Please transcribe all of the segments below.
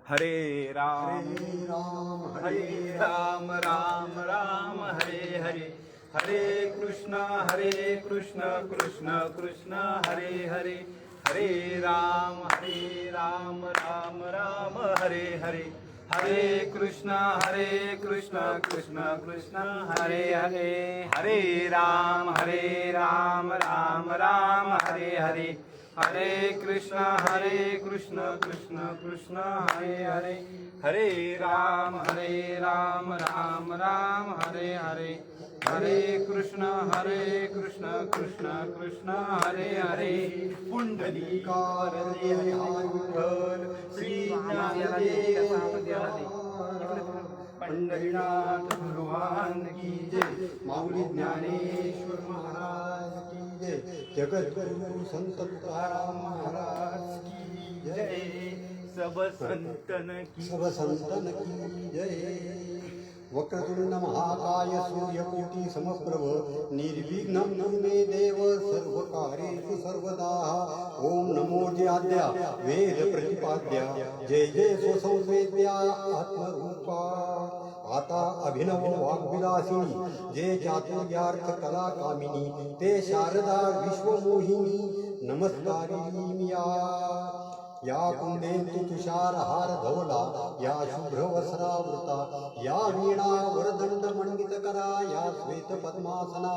हरे राम हरे राम राम राम हरे हरे हरे कृष्ण कृष्ण कृष्ण हरे हरे हरे राम राम राम हरे हरे हरे कृष्ण कृष्ण कृष्ण हरे हरे हरे राम राम राम हरे हरे हरे कृष्ण कृष्ण कृष्ण हरे हरे हरे राम राम राम हरे हरे हरे कृष्ण कृष्ण कृष्ण हरे हरे पुंडलिकार विठ्ठल श्री ज्ञानदेव पंढरीनाथ भगवान की जय माऊली ज्ञानेश्वर महाराज की जय जगद्गुरु संत तुकाराम महाराज की जय सब संतन की की जय वक्रतुंड महाकाय सूर्यकोटि समप्रभ निर्विघ्नं कुरु देव सर्वकार्येषु सर्वदा ओम नमो ज्ञाद्या वेद प्रतिपाद्या जय जय स्वसंवेद्या आत्मरूपा आता अभिनव वाग्विलासिनी जय चातुर्यार्थ कला कामिनी ते शारदा विश्वमोहिनी नमस्कारिणी या कुंदेंतु तुषार हार धवला या शुभ्र वस्त्रावृता या वीणा वरदंड मंडित करा या श्वेत पद्मासना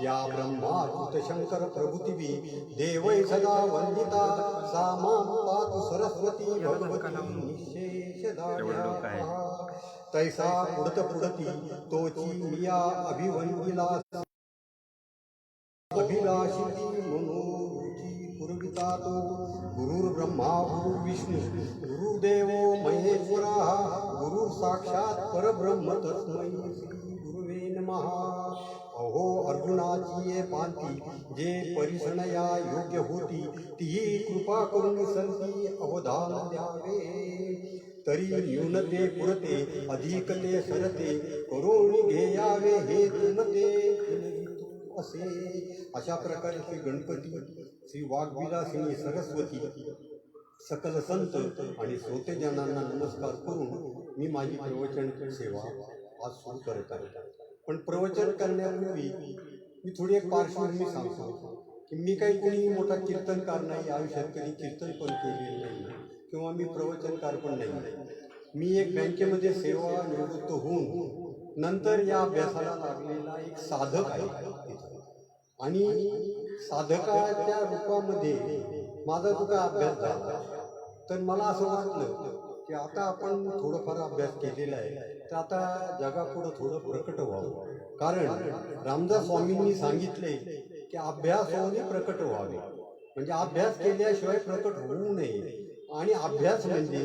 या ब्रह्माच्युत शंकर प्रभुतिवी देवै सदा वंदिता सा मां पातु सरस्वती भगवती निशेष तैसा पुढती तोची मिया अभिवंदिला अभिलाषिती मनोरुची पुरविता तो गुरुर्ब्रह्मा गुरुर्विष्णू गुरुदेवो महेश्वरा गुरु साक्षात परब्रह्म तस्मै श्री गुरुवे नमः अहो अर्जुनाची ये पांती जे परिसणया योग्य होती तीही कृपा करून संती अवधान द्यावे तरी न्यूनते पुरते अधिकते सरते करून घेयावे हे तुमते असे अशा प्रकारे श्री गणपती श्री वाग्विलासिनी सरस्वती सकल संत आणि श्रोतेजनांना नमस्कार करून मी माझी प्रवचन सेवा आज सुरू करत आहे. पण प्रवचन करण्यापूर्वी मी थोडी एक पार्श्वभूमी सांगतो की मी काही कोणी मोठा कीर्तनकार नाही, आयुष्यात कधी कीर्तन पण केलेलं नाही किंवा मी प्रवचनकार पण नाही. मी एक बँकेमध्ये सेवा निवृत्त होऊन नंतर या अभ्यासाला लागलेला एक साधक आहे आणि साधकाच्या रूपामध्ये माझा जो काय अभ्यास झाला तर मला असं वाटलं की आता आपण थोडंफार अभ्यास केलेला आहे तर आता जगापुढं थोडं प्रकट व्हावं. कारण रामदास स्वामींनी सांगितले की अभ्यास होणे प्रकट व्हावे, म्हणजे अभ्यास केल्याशिवाय प्रकट होऊ नये. आणि अभ्यास म्हणजे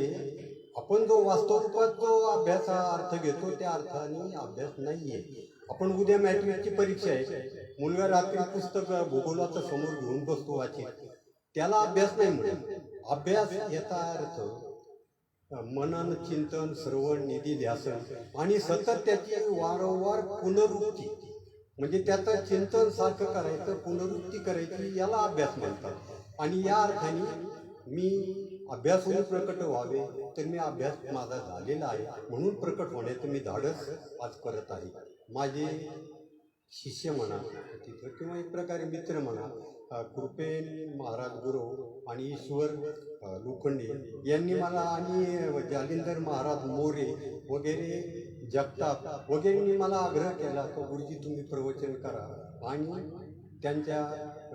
आपण जो वास्तव रूपात जो अभ्यासा अर्थ घेतो त्या अर्थाने अभ्यास नाहीये. आपण उद्या मॅट्रिकची परीक्षा आहे, मुलगा रात्री पुस्तक भूगोलाचं समोर घेऊन बसतो वाचित, त्याला अभ्यास नाही म्हणत. अभ्यास याचा अर्थ मनन चिंतन श्रवण निधी ध्यासन आणि सतत त्याची वारंवार पुनरुक्ती, म्हणजे त्याचं चिंतन सारखं करायचं, पुनरुक्ती करायची, याला अभ्यास म्हणतात. आणि या अर्थाने मी अभ्यास होऊन प्रकट व्हावे तर मी अभ्यास माझा झालेला आहे म्हणून प्रकट होण्याचं मी धाडस आज करत आहे. माझे शिष्य म्हणा तिथं किंवा एक प्रकारे मित्र म्हणा, कृपेन महाराज गुरु आणि ईश्वर लोखंडे यांनी मला आणि जालिंदर महाराज मोरे वगैरे जगताप वगैरेंनी मला आग्रह केला की गुरुजी तुम्ही प्रवचन करा, आणि त्यांच्या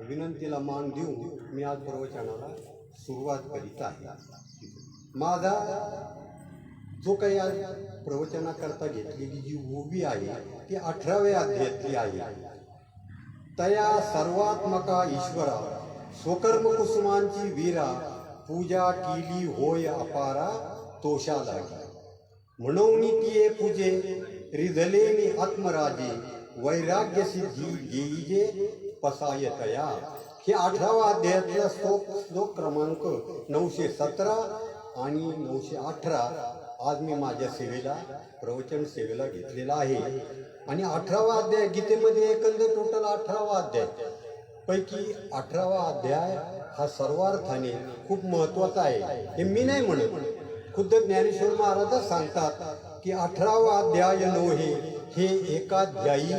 विनंतीला मान देऊन मी आज प्रवचनाला सुरुवात करीत आहे. माझा जो काही आज प्रवचनाकरता घेतलेली जी ओवी आहे ती 18व्या अध्यायातली आहे. तया सर्वात्मका ईश्वरा स्वकर्म कुसुमांची वीरा पूजा केली होय अपारा तोषा लागी म्हणून तिये पूजे रिधलेनी आत्मराजे वैराग्य सिद्धी देईजे पसायतया. हे 18वा अध्यायातला श्लोक क्रमांक 917 आणि 918 आज मी माझ्या सेवेला प्रवचन सेवेला घेतलेला आहे. आणि 18वा अध्याय गीतेमध्ये एकंदर टोटल 18वा अध्याय पैकी 18वा अध्याय हा सर्वार्थाने खूप महत्त्वाचा आहे. हे मी नाही म्हणत, खुद्द ज्ञानेश्वर महाराजच सांगतात की 18वा अध्याय नोहे हे एकाध्यायी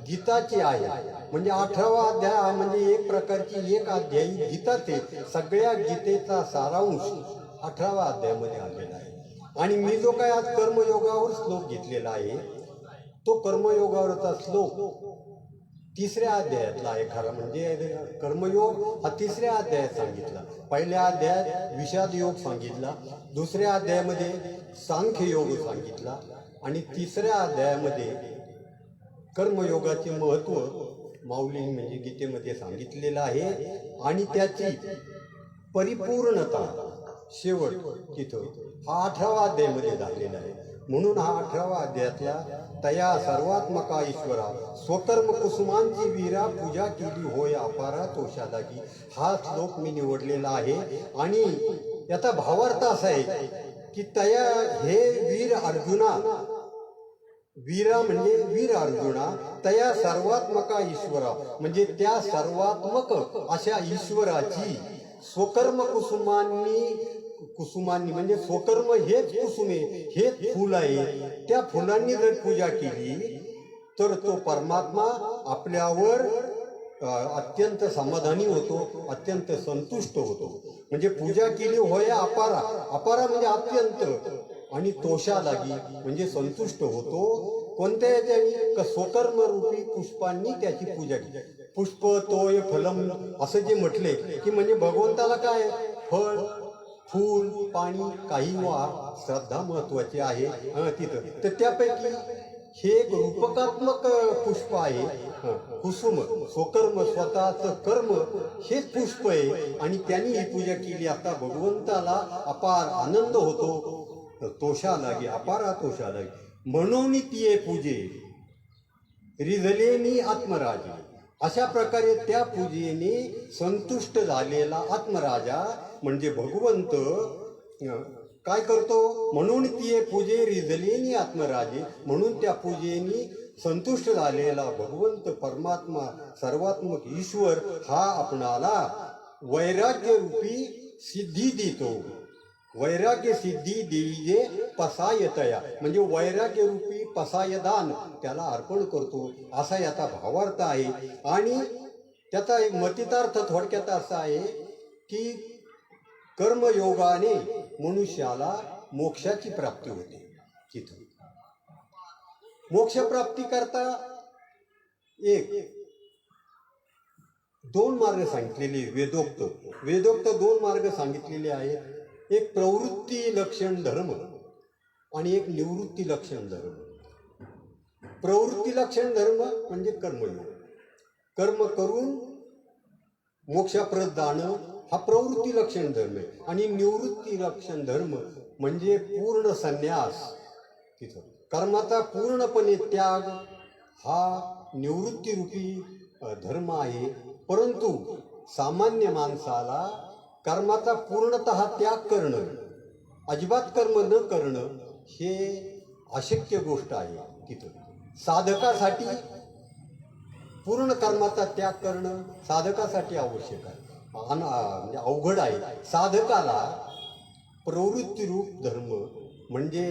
गीताची आहे. म्हणजे 18वा अध्याय हा म्हणजे एक प्रकारची एक अध्यायी गीताच आहे. सगळ्या गीतेचा सारांश 18वा अध्यायामध्ये आलेला आहे. आणि मी जो काय आज कर्मयोगावर श्लोक घेतलेला आहे तो कर्मयोगावरचा श्लोक 3ऱ्या अध्यायातला आहे. खरा म्हणजे कर्मयोग हा 3ऱ्या अध्यायात सांगितला. पहिल्या अध्यायात विषाद योग सांगितला, 2ऱ्या अध्यायामध्ये सांख्य योग सांगितला आणि 3ऱ्या अध्यायामध्ये कर्मयोगाचे महत्त्व माऊलींनी म्हणजे गीतेमध्ये सांगितलेलं आहे. आणि त्याची परिपूर्णता शेवट तिथं हा 18वा अध्यायामध्ये झालेला आहे. म्हणून हा 18वा अध्यायातल्या तया सर्वात्मका ईश्वरा स्वकर्म कुसुमांची वीरा पूजा केली होय अपारा तोषादागी हा श्लोक मी निवडलेला आहे. आणि याचा भावार्थ असा आहे की तया हे वीर अर्जुना, वीरा म्हणजे वीर अर्जुना, तया सर्वात्मका ईश्वरा म्हणजे त्या सर्वात्मक अशा ईश्वराची स्वकर्म कुसुमांनी म्हणजे स्वकर्म हेच कुसुमे हेच फुल आहे. त्या फुलांनी जर पूजा केली तर तो परमात्मा आपल्यावर अत्यंत समाधानी होतो, अत्यंत संतुष्ट होतो. म्हणजे पूजा केली होय अपारा, अपारा म्हणजे अत्यंत, आणि तोषा लागी म्हणजे संतुष्ट होतो. कोणत्या याच्याने स्वकर्म रूपी पुष्पांनी त्याची पूजा केली. पुष्प तोय फलम असं जे म्हटले की म्हणजे भगवंताला काय फळ फूल पाणी काही वा श्रद्धा महत्वाची आहे तिथं. तर त्यापैकी हे एक रूपकात्मक पुष्प आहे कुसुम. स्वकर्म स्वतःचं कर्म हेच पुष्प आहे आणि त्यांनी ही पूजा केली असता भगवंताला अपार आनंद होतो. तोषा लागे अपारा तोषा लागे म्हणून तिये पूजे रिझलेनी आत्मराजे. अशा प्रकारे त्या पूजेने संतुष्ट झालेला आत्मराजा म्हणजे भगवंत काय करतो. म्हणून तिये पूजे रिझलेनी आत्मराजे म्हणून त्या पूजेने संतुष्ट झालेला भगवंत परमात्मा सर्वात्मक ईश्वर हा आपणाला वैराग्य रूपी सिद्धी देतो. वैराग्य सिद्धी देईजे पसायतया म्हणजे वैराग्य रूपी पसायदान त्याला अर्पण करतो असा याचा भावार्थ आहे. आणि त्याचा एक मतितार्थ थोडक्यात असा आहे की कर्मयोगाने मनुष्याला मोक्षाची प्राप्ती होते. तिथं मोक्ष प्राप्ती करता दोन मार्ग सांगितलेले वेदोक्त 2 मार्ग सांगितलेले आहेत. एक प्रवृत्ती लक्षण धर्म आणि एक निवृत्ती लक्षण धर्म. प्रवृत्ती लक्षण धर्म म्हणजे कर्मयोग. कर्म करून मोक्षाप्रत जाणं हा प्रवृत्ती लक्षण धर्म आहे. आणि निवृत्ती लक्षण धर्म म्हणजे पूर्ण संन्यास. तिथं कर्माचा पूर्णपणे त्याग हा निवृत्ती रूपी धर्म आहे. परंतु सामान्य माणसाला कर्माचा पूर्णतः त्याग करणं, अजिबात कर्म न करणं हे अशक्य गोष्ट आहे. तिथं साधकासाठी पूर्ण कर्माचा त्याग करणं साधकासाठी आवश्यक आहे, म्हणजे अवघड आहे. साधकाला प्रवृत्ती रूप धर्म म्हणजे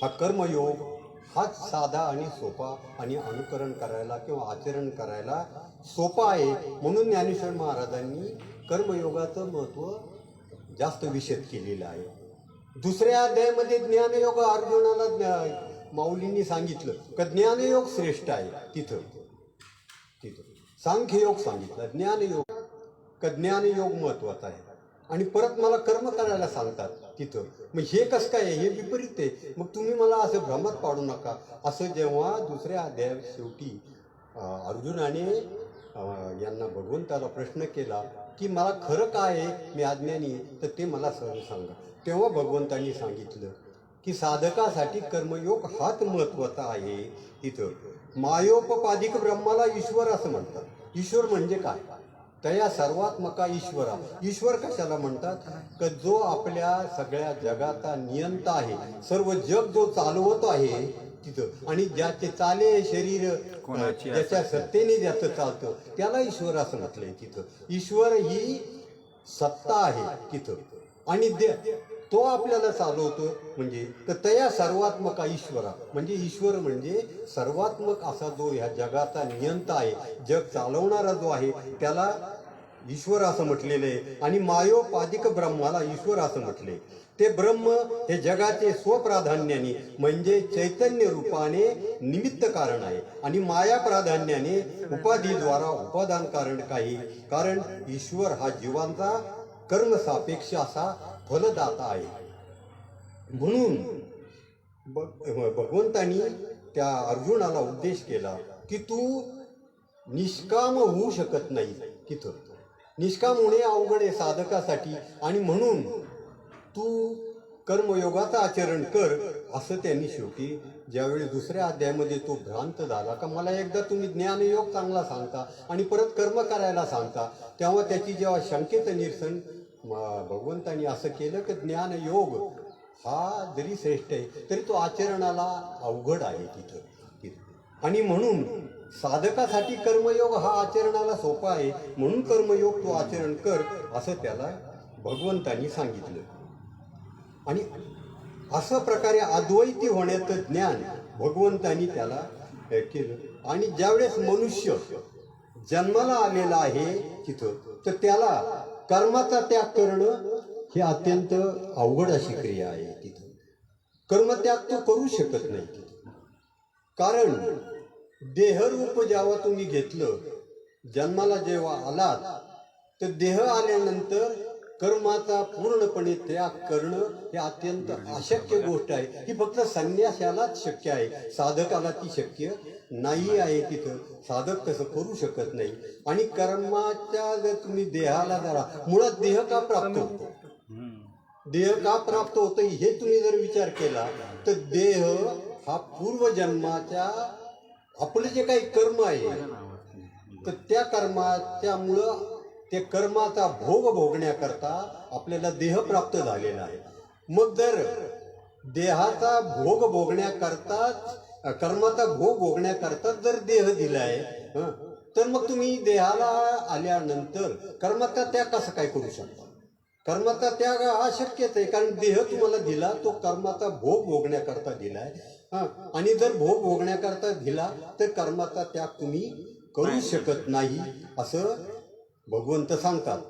हा कर्मयोग हाच साधा आणि सोपा आणि अनुकरण करायला किंवा आचरण करायला सोपा आहे. म्हणून ज्ञानेश्वर महाराजांनी कर्मयोगाचं महत्त्व जास्त विशद केलेलं आहे. 2ऱ्या अध्यायामध्ये ज्ञानयोग अर्जुनाला माऊलींनी सांगितलं की ज्ञानयोग श्रेष्ठ आहे. तिथं सांख्ययोग सांगितलं, ज्ञानयोग महत्वाचा आहे. आणि परत मला कर्म करायला सांगतात तिथं. मग हे कसं काय हे विपरीत आहे. मग तुम्ही मला असं भ्रमात पाडू नका. असं जेव्हा 2ऱ्या अध्यायात शेवटी अर्जुनाने यांना भगवंताला प्रश्न केला की मला खरं काय आहे, मी अज्ञानी, तर ते मला सहज सांगा. तेव्हा भगवंतांनी सांगितलं की साधकासाठी कर्मयोग हाच महत्वाचा आहे. तिथं मायोपपादिक ब्रह्माला ईश्वर असं म्हणतात. ईश्वर म्हणजे काय, तया सर्वात्मका ईश्वरा. ईश्वर कशाला म्हणतात की जो आपल्या सगळ्या जगाचा नियंता आहे, सर्व जग जो चालवत आहे तिथं, आणि ज्याचे चाले शरीर ज्याच्या सत्तेने ज्याचं चालतं त्याला ईश्वर असं म्हटलंय. तिथं ईश्वर ही सत्ता आहे तिथं. आणि तो आपल्याला चालवतो. म्हणजे तर तया सर्वात्मका ईश्वरा, म्हणजे ईश्वर म्हणजे सर्वात्मक असा जो ह्या जगाचा नियंता आहे, जग चालवणारा जो आहे त्याला ईश्वर असं म्हटलेलं आहे. आणि मायोपाधिक ब्रह्माला ईश्वर असं म्हटले. ते ब्रह्म हे जगाचे स्वप्राधान्याने म्हणजे चैतन्य रूपाने निमित्त कारण आहे आणि माया प्राधान्याने उपाधीद्वारा उपादान कारण काही. कारण ईश्वर हा जीवांचा कर्मसापेक्ष असा फलदाता आहे. म्हणून भगवंतानी त्या अर्जुनाला उपदेश केला की तू निष्काम होऊ शकत नाही. तिथं निष्काम होणे अवघड आहे साधकासाठी आणि म्हणून तू कर्मयोगाचं आचरण कर असं त्यांनी शेवटी ज्यावेळी दुसऱ्या अध्यायामध्ये तो भ्रांत झाला का मला एकदा तुम्ही ज्ञानयोग चांगला सांगता आणि परत कर्म करायला सांगता, तेव्हा त्याची जेव्हा शंकेचं निरसन भगवंतांनी असं केलं की ज्ञानयोग हा जरी श्रेष्ठ आहे तरी तो आचरणाला अवघड आहे तिथं. आणि म्हणून साधकासाठी कर्मयोग हा आचरणाला सोपा आहे, म्हणून कर्मयोग तो आचरण कर असं त्याला भगवंतांनी सांगितलं. आणि असं प्रकारे अद्वैती होण्याचं ज्ञान भगवंतांनी त्याला केलं. आणि ज्यावेळेस मनुष्य जन्माला आलेला आहे तिथं तर त्याला कर्माचा त्याग करणं हे अत्यंत अवघड अशी क्रिया आहे. तिथं कर्मत्याग तो करू शकत नाही तिथं. कारण देहरूप जेव्हा तुम्ही घेतलं, जन्माला जेव्हा आलात तर देह आल्यानंतर कर्माचा पूर्णपणे त्याग करणं हे अत्यंत अशक्य गोष्ट आहे. ही फक्त संन्यासालाच शक्य आहे, साधकाला ती शक्य नाही आहे. तिथं साधक तसं करू शकत नाही. आणि कर्माच्या जर तुम्ही देहाला जरा मुळात देह का प्राप्त होतो, देह का प्राप्त होतं हे तुम्ही जर विचार केला तर देह हा पूर्वजन्माच्या आपलं जे काही कर्म आहे तर त्या कर्माच्यामुळं ते कर्माचा भोग भोगण्याकरता आपल्याला देह प्राप्त झालेला आहे. मग जर देहाचा भोग भोगण्याकरता कर्माचा भोग भोगण्याकरता जर देह दिलाय तर मग तुम्ही देहाला आल्यानंतर कर्माचा त्याग कसं काय करू शकता? कर्माचा त्याग हा शक्यच आहे, कारण देह तुम्हाला दिला तो कर्माचा भोग भोगण्याकरता दिलाय. आणि जर भोग भोगण्याकरता दिला तर कर्माचा त्याग तुम्ही करू शकत नाही असं भगवंत सांगतात.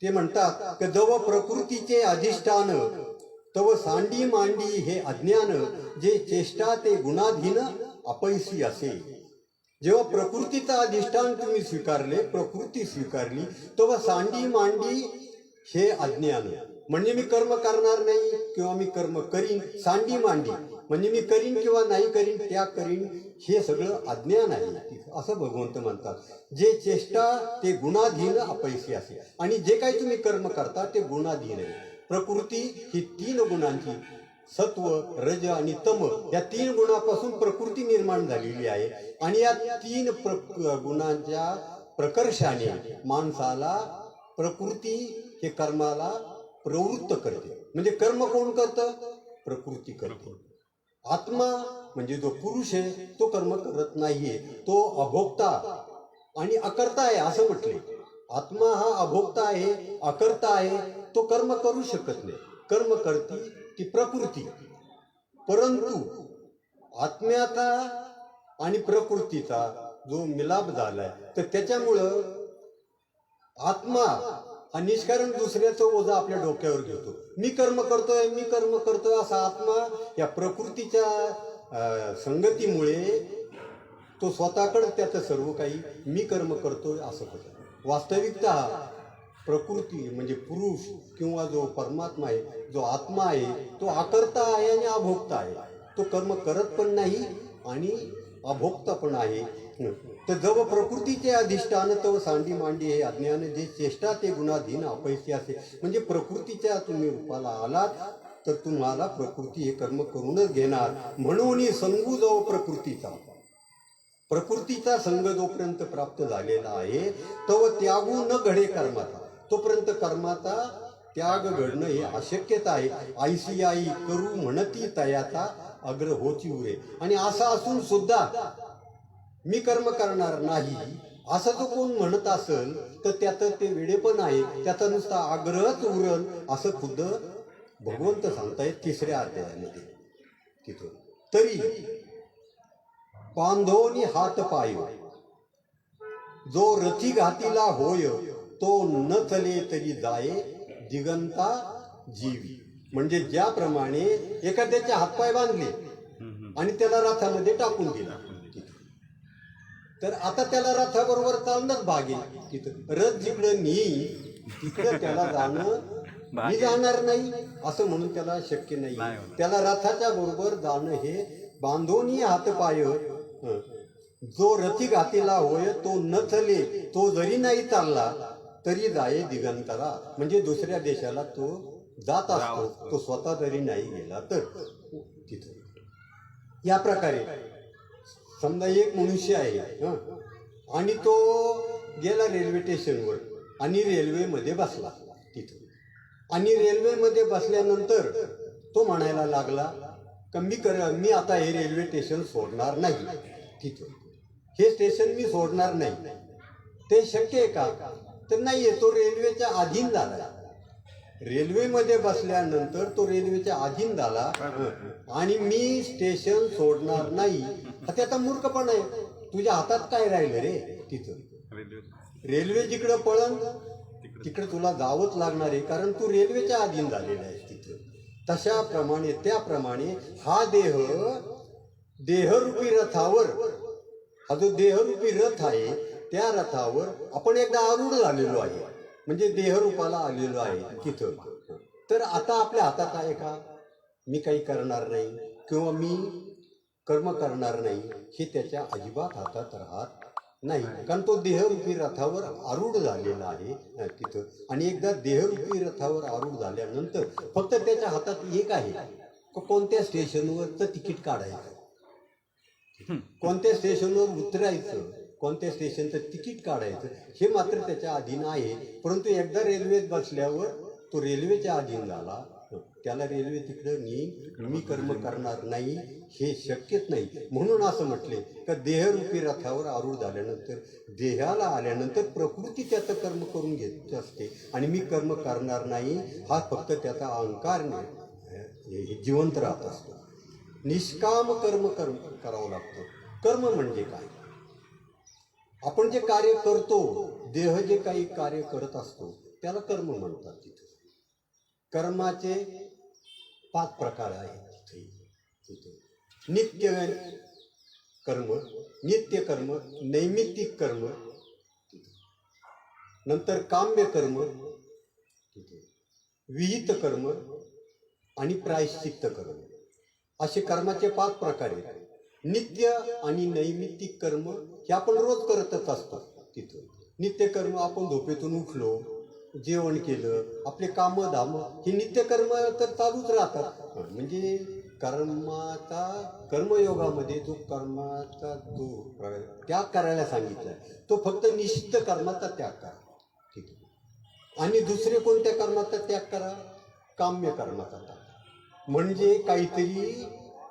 ते म्हणतात की जव प्रकृतीचे अधिष्ठान तव सांडी मांडी हे अज्ञान, जे चेष्टा ते गुणाधीन अपैसी असे. जेव्हा प्रकृतीचं अधिष्ठान तुम्ही स्वीकारले, प्रकृती स्वीकारली, तेव्हा सांडी मांडी हे अज्ञान म्हणजे मी कर्म करणार नाही किंवा मी कर्म करीन. सांडी मांडी म्हणजे मी करीन किंवा नाही करीन, त्याग करीन, हे सगळं अज्ञान आहे असं भगवंत म्हणतात. जे चेष्टा ते गुणाधीन अपैसी असे. आणि जे काही तुम्ही कर्म करता ते गुणाधीन आहे. प्रकृती ही 3 गुणांची सत्व रज आणि तम या 3 गुणापासून प्रकृती निर्माण झालेली आहे. आणि या 3 गुणांच्या प्रकर्षाने माणसाला प्रकृती हे कर्माला प्रवृत्त करते. म्हणजे कर्म कोण करतं? प्रकृती करते. आत्मा म्हणजे जो पुरुष आहे तो कर्म करत नाहीये, तो अभोक्ता आणि अकर्ता आहे असं म्हटले. आत्मा हा अभोक्ता आहे, अकर्ता आहे, तो कर्म करू शकत नाही. कर्म करती ती प्रकृती. परंतु आत्म्याचा आणि प्रकृतीचा जो मिलाप झालाय तर त्याच्यामुळं आत्मा हा निष्कारण दुसऱ्याचं ओझं आपल्या डोक्यावर घेतो. मी कर्म करतोय, मी कर्म करतोय असा आत्मा या प्रकृतीच्या संगतीमुळे तो स्वतःकडे त्याचं सर्व काही मी कर्म करतोय असं होतं. वास्तविकता प्रकृती म्हणजे पुरुष किंवा जो परमात्मा आहे, जो आत्मा आहे, तो अकर्ता आहे आणि अभोक्ता आहे. तो कर्म करत पण नाही आणि अभोक्ता पण आहे. तर जव प्रकृतीचे अधिष्ठान तव सांडी मांडी हे अज्ञान, जे चेष्टा ते गुणाधीन अपैसी असे. म्हणजे प्रकृतीच्या तुम्ही रूपाला आलात तर तुम्हाला प्रकृती हे कर्म करूनच घेणार. म्हणून संगू जव प्रकृतीचा, प्रकृतीचा संग जोपर्यंत प्राप्त झालेला आहे तव त्यागू न घडे कर्माचा, तोपर्यंत कर्माचा त्याग घडणं हे अशक्यता आहे. आईसी आई करू म्हणती तयाचा अग्र होची उरे. आणि असं असून सुद्धा मी कर्म करणार नाही असं तो कोण म्हणत असेल तर त्याचं ते वेडेपण आहे. त्याचा नुसता आग्रहच उरण असं खुद्द भगवंत सांगतायत 3ऱ्या अध्यायामध्ये तिथून, तरी बांधोनी हात पाय, जो रथी घातीला होय तो न चले तरी जाये दिगंता जीवी. म्हणजे ज्याप्रमाणे एखाद्याचे हातपाय बांधले आणि त्याला रथामध्ये टाकून दिला, तर आता त्याला रथाबरोबर चालणंच भाग आहे. तिथं रथ जिकडं तिकडं त्याला जाणं मी जाणार नाही असं म्हणून त्याला शक्य नाही. त्याला रथाच्या बरोबर जाणं हे बांधोनी हातपाय, जो रथी घातीला होय तो न चले, तो जरी नाही चालला तरी जाये दिगंताला. म्हणजे दुसऱ्या देशाला तो जात असतो, तो स्वतः जरी नाही गेला तर. तिथं या प्रकारे समजा एक मनुष्य आहे आणि तो गेला रेल्वे स्टेशनवर आणि रेल्वेमध्ये बसला तिथं, आणि रेल्वेमध्ये बसल्यानंतर तो म्हणायला लागला का मी आता हे रेल्वे स्टेशन सोडणार नाही. तिथं हे स्टेशन मी सोडणार नाही. ते शक्य आहे का? तर नाहीये. तो रेल्वेच्या अधीन झाला. रेल्वेमध्ये बसल्यानंतर तो रेल्वेच्या अधीन झाला आणि मी स्टेशन सोडणार नाही. त्याचा मूर्खपणा आहे. तुझ्या हातात काय राहिलं रे? तिथं रेल्वे जिकडं पळण तिकडे तुला जावंच लागणार आहे, कारण तू रेल्वेच्या अधीन झालेला आहे तिथं. तशाप्रमाणे त्याप्रमाणे हा देहरूपी रथावर, हा जो देहरूपी रथ आहे त्या रथावर आपण एकदा आरूढ झालेलो आहे, म्हणजे देहरूपाला आलेलो आहे तिथं. तर आता आपल्या हातात आहे का मी काही करणार नाही किंवा मी कर्म करणार नाही, हे त्याच्या अजिबात हातात राहत नाही. कारण तो देहरूपी रथावर आरूढ झालेला आहे तिथं. आणि एकदा देहरूपी रथावर आरूढ झाल्यानंतर फक्त त्याच्या हातात एक आहे, कोणत्या स्टेशनवरचं तिकीट काढायचं, कोणत्या स्टेशनवर उतरायचं, कोणत्या स्टेशनचं तिकीट काढायचं, हे मात्र त्याच्या अधीन आहे. परंतु एकदा रेल्वेत बसल्यावर तो रेल्वेच्या अधीन झाला, त्याला रेल्वे तिकडं मी कर्म करणार नाही हे शक्यच नाही. म्हणून असं म्हटले का देहरूपी रथावर आरूढ झाल्यानंतर, देहाला आल्यानंतर प्रकृती त्याचं कर्म करून घेत असते आणि मी कर्म करणार नाही हा फक्त त्याचा अहंकार जिवंत राहत असतो. निष्काम कर्म करावं लागतं. कर्म म्हणजे काय? आपण जे कार्य करतो, देह जे काही कार्य करत असतो त्याला कर्म म्हणतात. तिथे कर्माचे 5 प्रकार आहेत. तिथे नित्य कर्म, नैमित्तिक कर्म, नंतर काम्य कर्म, विहित कर्म आणि प्रायश्चित्त कर्म, असे कर्माचे 5 प्रकार आहेत. नित्य आणि नैमित्तिक कर्म हे आपण रोज करतच असतो. तिथं नित्य कर्म आपण झोपेतून उठलो, जेवण केलं, आपले कामं धाम, हे नित्यकर्म तर चालूच राहतात. म्हणजे कर्मयोगामध्ये जो कर्माचा जो त्याग करायला सांगितला तो फक्त निषिद्ध कर्माचा त्याग करा. ठीक आहे. आणि दुसरे कोणत्या कर्माचा त्याग करा? काम्य कर्माचा त्याग. म्हणजे काहीतरी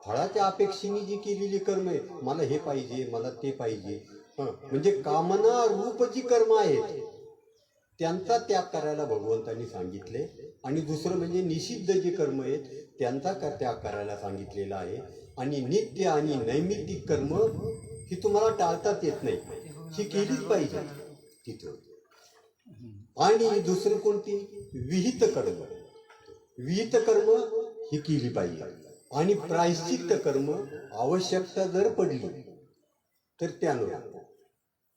फळाच्या अपेक्षेने जी केलेली कर्म आहे, मला हे पाहिजे, मला ते पाहिजे, म्हणजे कामना रूप जी कर्म आहेत त्यांचा त्याग करायला भगवंतांनी सांगितले. आणि दुसरं म्हणजे निषिद्ध जे कर्म आहेत त्यांचा त्याग करायला सांगितलेला आहे. आणि नित्य आणि नैमित्तिक कर्म ही तुम्हाला टाळताच येत नाही, ही केलीच पाहिजे तिथं. आणि दुसरं कोणती? विहित कर्म. विहित कर्म ही केली पाहिजे. आणि प्रायश्चित्त कर्म आवश्यकता जर पडली तर त्यानं,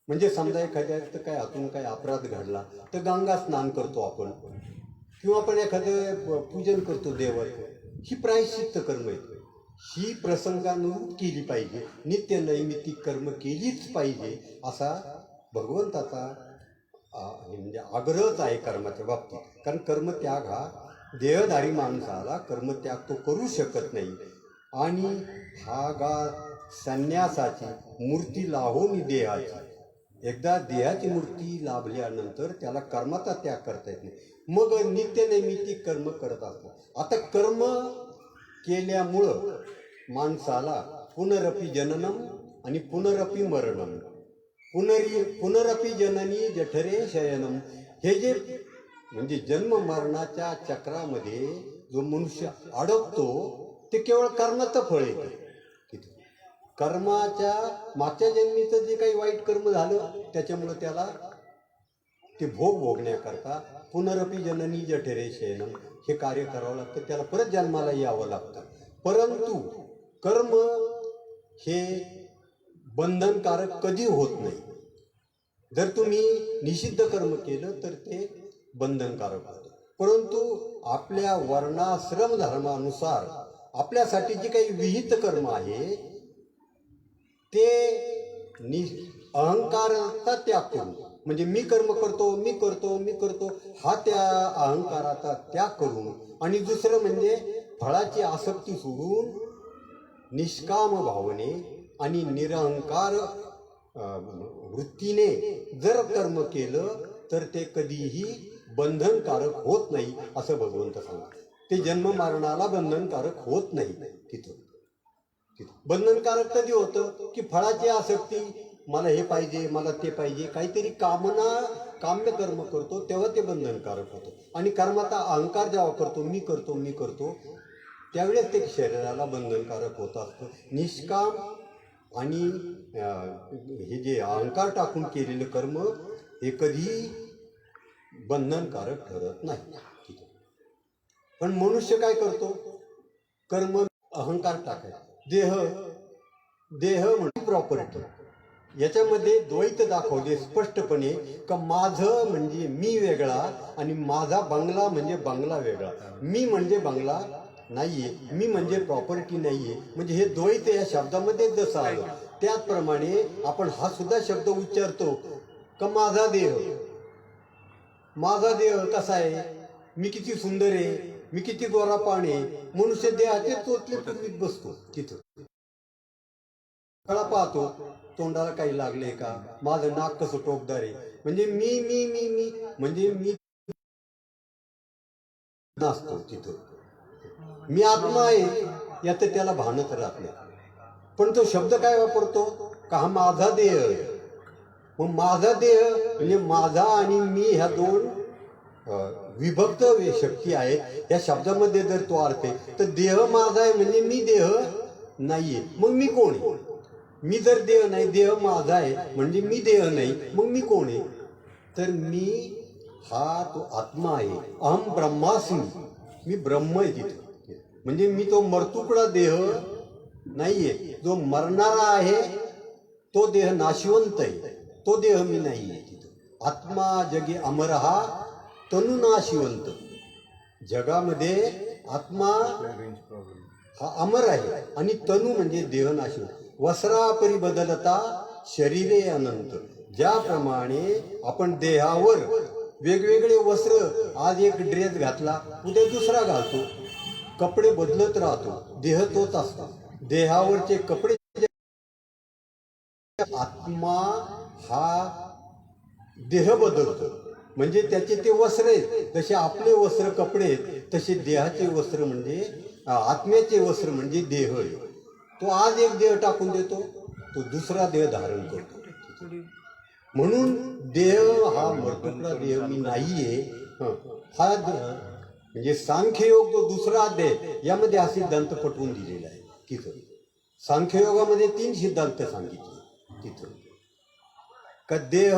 म्हणजे समजा एखाद्या काय हातून काय अपराध घडला तर गंगा स्नान करतो आपण, किंवा आपण एखादं पूजन करतो देवाचं, ही प्रायश्चित्त कर्म आहेत. ही प्रसंगानुरूप केली पाहिजे. नित्य नैमित्तिक कर्म केलीच पाहिजे असा भगवंताचा म्हणजे आग्रहच आहे कर्माच्या बाबतीत. कारण कर्मत्याग हा देहधारी माणसाला कर्मत्याग तो करू शकत नाही. आणि हा संन्यासाची मूर्ती लावून देहाची, एकदा देहाची मूर्ती लाभल्यानंतर त्याला कर्माचा त्याग करता येत नाही. मग नित्य नैमित्तिक कर्म करत असतो. आता कर्म केल्यामुळं माणसाला पुनरपि जननम आणि पुनरपि मरणम, पुनरपि जननी जठरे शयनम, हे जे म्हणजे जन्म मरणाच्या चक्रामध्ये जो मनुष्य अडकतो ते केवळ कर्माचं फळ येतं तिथं. कर्माच्या मागच्या जन्मीचं जे काही वाईट कर्म झालं त्याच्यामुळं त्याला ते भोग भोगण्याकरता पुनरपी जननी जठरे शयनम हे कार्य करावं लागतं, त्याला परत जन्माला यावं लागतं. परंतु कर्म हे बंधनकारक कधी होत नाही. जर तुम्ही निषिद्ध कर्म केलं तर ते बंधनकारक होतं. परंतु आपल्या वर्णाश्रम धर्मानुसार आपल्यासाठी जे काही विहित कर्म आहे ते अहंकाराचा त्याग करून, म्हणजे मी कर्म करतो मी करतो मी करतो हा त्या अहंकाराचा त्याग करून, आणि दुसरं म्हणजे फळाची आसक्ती सोडून निष्काम भावने आणि निरहंकार वृत्तीने जर कर्म केलं तर ते कधीही बंधनकारक होत नाही असं भगवंत सांगतात. ते जन्म मरणाला बंधनकारक होत नाही. तिथं बंधनकारक कधी होतं की फळाची आसक्ती, मला हे पाहिजे मला ते पाहिजे, काहीतरी काम्य कर्म करतो तेव्हा ते बंधनकारक होतं. आणि कर्माचा अहंकार जेव्हा करतो मी करतो मी करतो त्यावेळेस ते शरीराला बंधनकारक होत असतं. निष्काम आणि हे जे अहंकार टाकून केलेलं कर्म हे कधी बंधनकारक ठरत नाही. पण मनुष्य काय करतो, कर्म अहंकार टाकायचा, देह म्हणजे प्रॉपर्टी, याच्यामध्ये द्वैत दाखवले स्पष्टपणे का माझं म्हणजे मी वेगळा आणि माझा बंगला म्हणजे बंगला वेगळा. मी म्हणजे बंगला नाहीये, मी म्हणजे प्रॉपर्टी नाहीये. म्हणजे हे द्वैत या शब्दामध्ये जसं आलं त्याचप्रमाणे आपण हा सुद्धा शब्द उच्चारतो का माझा देह कसा आहे, मी किती सुंदर आहे, मी किती गोरापान आहे. मनुष्य देहाचे चोचले पूर्वीत बसतो तिथं, कळा पाहतो तोंडाला काही लागले का, माझं नाक कसं टोकदार आहे, म्हणजे मी मी मी मी म्हणजे मी नसतो तिथं. मी आत्मा आहे याचं त्याला भानच राहत नाही. पण तो शब्द काय वापरतो का हा माझा देह. मग माझा देह म्हणजे माझा आणि मी ह्या दोन विभक्त शक्ती आहेत. या शब्दामध्ये जर तो अर्थ आहे तर देह माझा आहे म्हणजे मी देह नाहीये, मग मी कोण आहे. मी जर देह नाही, देह माझा आहे म्हणजे मी देह नाही, मग मी कोण आहे. तर मी हा तो आत्मा आहे. अहम ब्रह्मास्मी, मी ब्रह्म आहे तिथे. म्हणजे मी तो मरतुकडा देह नाहीये, जो मरणारा आहे तो देह नाशिवंत आहे, तो देह मी नाहीये तिथं. आत्मा जगी अमर हा तनु नाशिवंत. जगामध्ये आत्मा हा अमर आहे आणि तनु म्हणजे देह नाशिवंत. वस्त्रा परिबदलता शरीरे अनंत. ज्याप्रमाणे आपण देहावर वेगवेगळे वस्त्र, आज एक ड्रेस घातला उद्या दुसरा घालतो, कपडे बदलत राहतो, देह तोच असतो. देहावरचे कपडे, आत्मा हा देह बदलतो म्हणजे त्याचे ते वस्त्र आहेत. जसे आपले वस्त्र कपडे आहेत तसे देहाचे वस्त्र म्हणजे आत्म्याचे वस्त्र म्हणजे देह आहे. तो आज एक देह टाकून देतो, तो दुसरा देह धारण करतो. म्हणून देह हा मरतुकडा देह मी नाहीये. हा म्हणजे सांख्ययोग जो दुसरा अध्याय यामध्ये हा सिद्धांत पटवून दिलेला आहे. तिथं सांख्ययोगामध्ये 3 सिद्धांत सांगितले तिथं का देह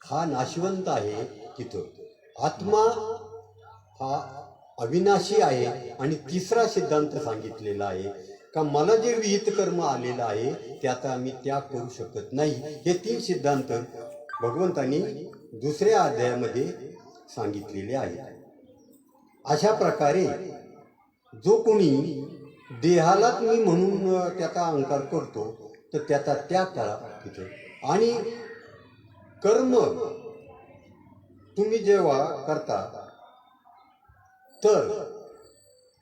हा नाशवंत आहे, तिथं आत्मा हा अविनाशी आहे, आणि तिसरा सिद्धांत सांगितलेला आहे का मला जे विहित कर्म आलेलं आहे त्याचा मी त्याग करू शकत नाही. हे 3 सिद्धांत भगवंतांनी दुसऱ्या अध्यायामध्ये सांगितलेले आहेत. अशा प्रकारे जो कोणी देहालाच मी म्हणून त्याचा अहंकार करतो तर त्याचा त्याग करा तिथे. आणि कर्म तुम्ही जेव्हा करता तर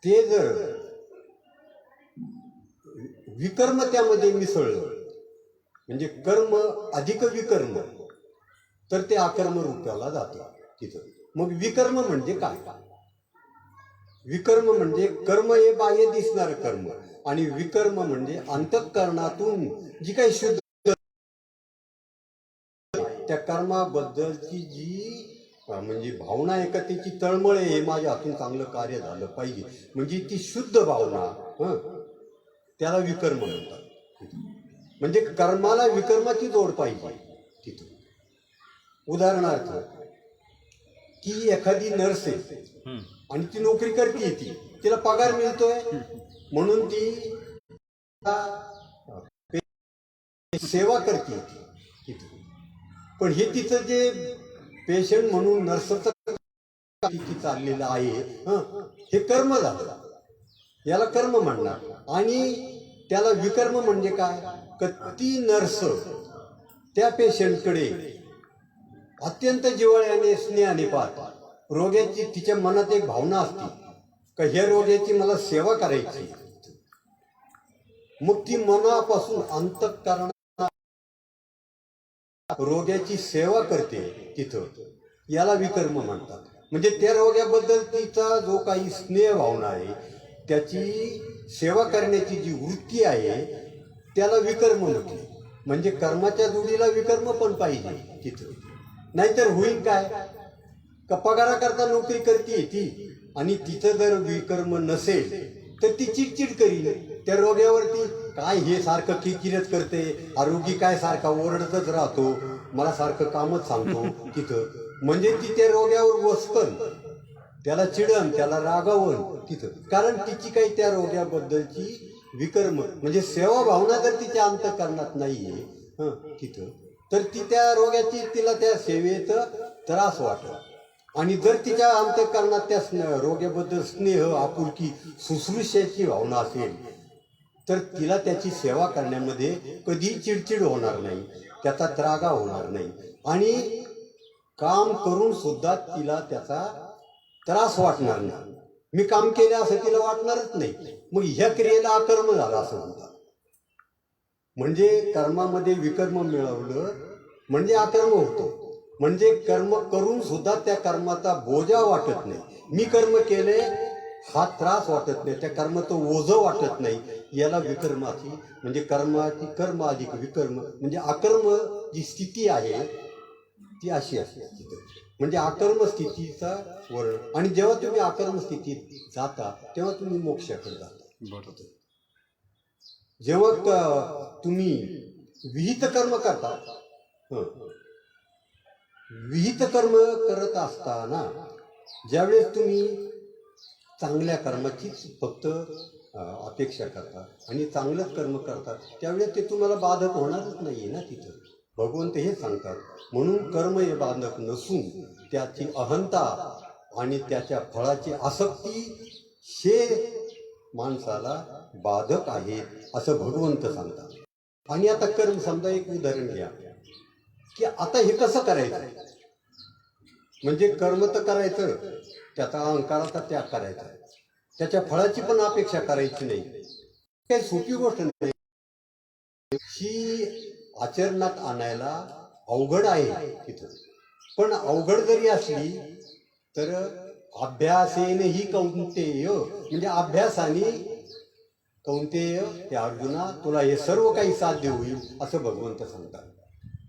ते जर विकर्म त्यामध्ये मिसळलं म्हणजे कर्म अधिक विकर्म तर ते अकर्म रूपाला जातं तिथं. मग विकर्म म्हणजे काय. विकर्म म्हणजे कर्म हे बाह्य दिसणारं कर्म, आणि विकर्म म्हणजे अंतःकरणातून जी काही शुद्ध त्या कर्माबद्दलची जी म्हणजे भावना एकतेची तळमळ आहे, हे माझ्या हातून चांगलं कार्य झालं पाहिजे, म्हणजे ती शुद्ध भावना, त्याला विकर्म म्हणतात. म्हणजे कर्माला विकर्माची जोड पाहिजे तिथं. उदाहरणार्थ, की एखादी नर्स आहे आणि ती नोकरी करते, तिला पगार मिळतोय म्हणून ती सेवा करते तिथं. पण हे तिचं जे पेशंट म्हणून नर्सचं चाललेलं आहे, हे कर्म झालं, याला कर्म म्हणणार. आणि त्याला विकर्म म्हणजे काय, ती नर्स त्या पेशंटकडे अत्यंत जिव्हाळ्याने स्नेहाने पाहतात. रोग्याची तिच्या मनात एक भावना असते का ह्या रोग्याची मला सेवा करायची, मग ती मनापासून अंतःकरणात रोग्याची सेवा करते तिथं, याला विकर्म म्हणतात. म्हणजे त्या रोग्याबद्दल तिचा जो काही स्नेह भावना आहे, त्याची सेवा करण्याची जी वृत्ती आहे, त्याला विकर्म म्हटले. म्हणजे कर्माच्या जोडीला विकर्म पण पाहिजे तिथं. नाहीतर होईल काय, का पगाराकरता नोकरी करते ती आणि तिथं जर विकर्म नसेल तर ती चिडचिड करील त्या रोग्यावरती. काय हे सारखं किरकिरच करते, आरोगी काय सारखा ओरडतच राहतो, मला सारखं कामच सांगतो तिथं. म्हणजे ती त्या रोग्यावर वसकन, त्याला चिडन, त्याला रागावण तिथं. कारण तिची काही त्या रोग्याबद्दलची विकर्म म्हणजे सेवा भावना जर तिच्या अंतःकरणात नाहीये तिथं, तर ती त्या रोग्याची तिला त्या सेवेचा त्रास वाटत. आणि जर तिच्या अंतःकरणात त्या रोग्याबद्दल स्नेह, आपुलकी, शुश्रूषेची भावना असेल, तर तिला त्याची सेवा करण्यामध्ये कधी चिडचिड होणार नाही, त्याचा त्रागा होणार नाही. आणि काम करून सुद्धा तिला त्याचा त्रास वाटणार नाही. मी काम केले असं तिला वाटणारच नाही. मग ह्या क्रियेला अकर्म झाला असं म्हणतात. म्हणजे कर्मामध्ये विकर्म मिळवलं म्हणजे अकर्म होतो. म्हणजे कर्म करून सुद्धा त्या कर्माचा बोजा वाटत नाही. मी कर्म केले हा त्रास वाटत नाही, त्या कर्माचं ओझं वाटत नाही, याला विकर्माची म्हणजे कर्माची कर्म अधिक विकर्म म्हणजे अकर्म जी स्थिती आहे ती अशी असते. म्हणजे अकर्म स्थितीचा वर्ण. आणि जेव्हा तुम्ही अकर्म स्थितीत जाता तेव्हा तुम्ही मोक्षाकडे जाता. जेव्हा तुम्ही विहित कर्म करता, विहित कर्म करत असताना ज्यावेळेस तुम्ही चांगल्या कर्माचीच फक्त अपेक्षा करता आणि चांगलंच कर्म करतात, त्यावेळेस ते तुम्हाला बाधक होणारच नाहीये ना तिथं. भगवंत हे सांगतात. म्हणून कर्म हे बाधक नसून त्याची अहंता आणि त्याच्या फळाची आसक्ती हे माणसाला बाधक आहे असं भगवंत सांगतात. आणि आता कर्म समजा एक उदाहरण घ्या की आता हे कसं करायचं. म्हणजे कर्म तर करायचं, त्याचा अहंकाराचा त्याग करायचा, त्याच्या फळाची पण अपेक्षा करायची नाही. काही सोपी गोष्ट नाही. ही आचरणात आणायला अवघड आहे तिथं. पण अवघड जरी असली तर अभ्यासेने ही कौंतेय, म्हणजे अभ्यासाने कौंतेय हे अर्जुना तुला हे सर्व काही साध्य होईल असं भगवंत सांगतात.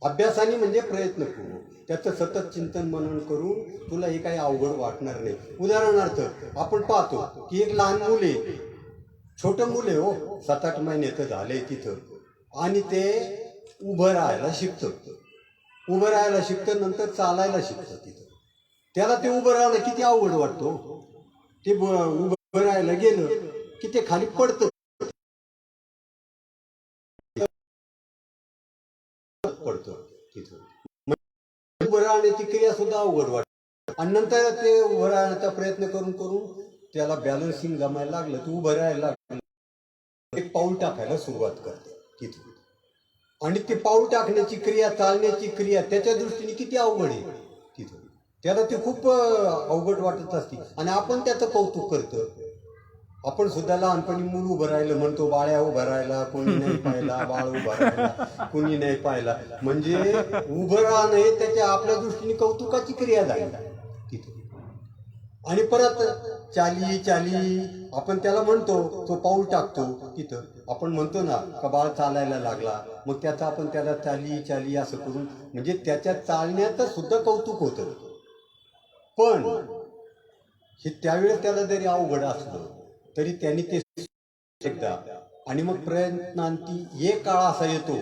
अभ्यासाने म्हणजे प्रयत्न करू, त्याचं सतत चिंतन मनन करून तुला हे काही अवघड वाटणार नाही. उदाहरणार्थ आपण पाहतो की एक लहान मुले, छोटं मुले हो, 7-8 महिन्याचं झालंय तिथं, आणि ते उभं राहायला शिकतं. उभं राहायला शिकतं, नंतर चालायला शिकतं तिथं. त्याला ते उभं राहणं किती अवघड वाटतो. ते उभं राहायला गेलं की ते खाली पडतं तिथं. उभं राहण्याची क्रिया सुद्धा अवघड वाटते. आणि नंतर ते उभं राहण्याचा प्रयत्न करून करून त्याला बॅलन्सिंग जमायला लागलं, ते उभं राहायला लागलं, एक पाऊल टाकायला सुरुवात करते तिथं. आणि ते पाऊल टाकण्याची क्रिया, चालण्याची क्रिया त्याच्या दृष्टीने किती अवघड आहे तिथं. त्याला ते खूप अवघड वाटत असते. आणि आपण त्याचं कौतुक करतो. आपण सुद्धा लहानपणी मूल उभं राहिलं म्हणतो, बाळ्या उभं राहिला, कोणी नाही पाहिला, बाळ उभं राहिला, कोणी नाही पाहिला. म्हणजे उभं राहणं हे त्याच्या आपल्या दृष्टीने कौतुकाची क्रिया झाली तिथे. आणि परत चाली आपण त्याला म्हणतो, तो पाऊल टाकतो तिथं. आपण म्हणतो ना का बाळ चालायला लागला, मग त्याचं आपण त्याला चाली असं करून म्हणजे त्याच्या चालण्याचं सुद्धा कौतुक होतं. पण हे त्यावेळेस त्याला जरी अवघड असलं तरी त्यांनी ते एकदा आणि मग प्रयत्नांती एक काळ असा येतो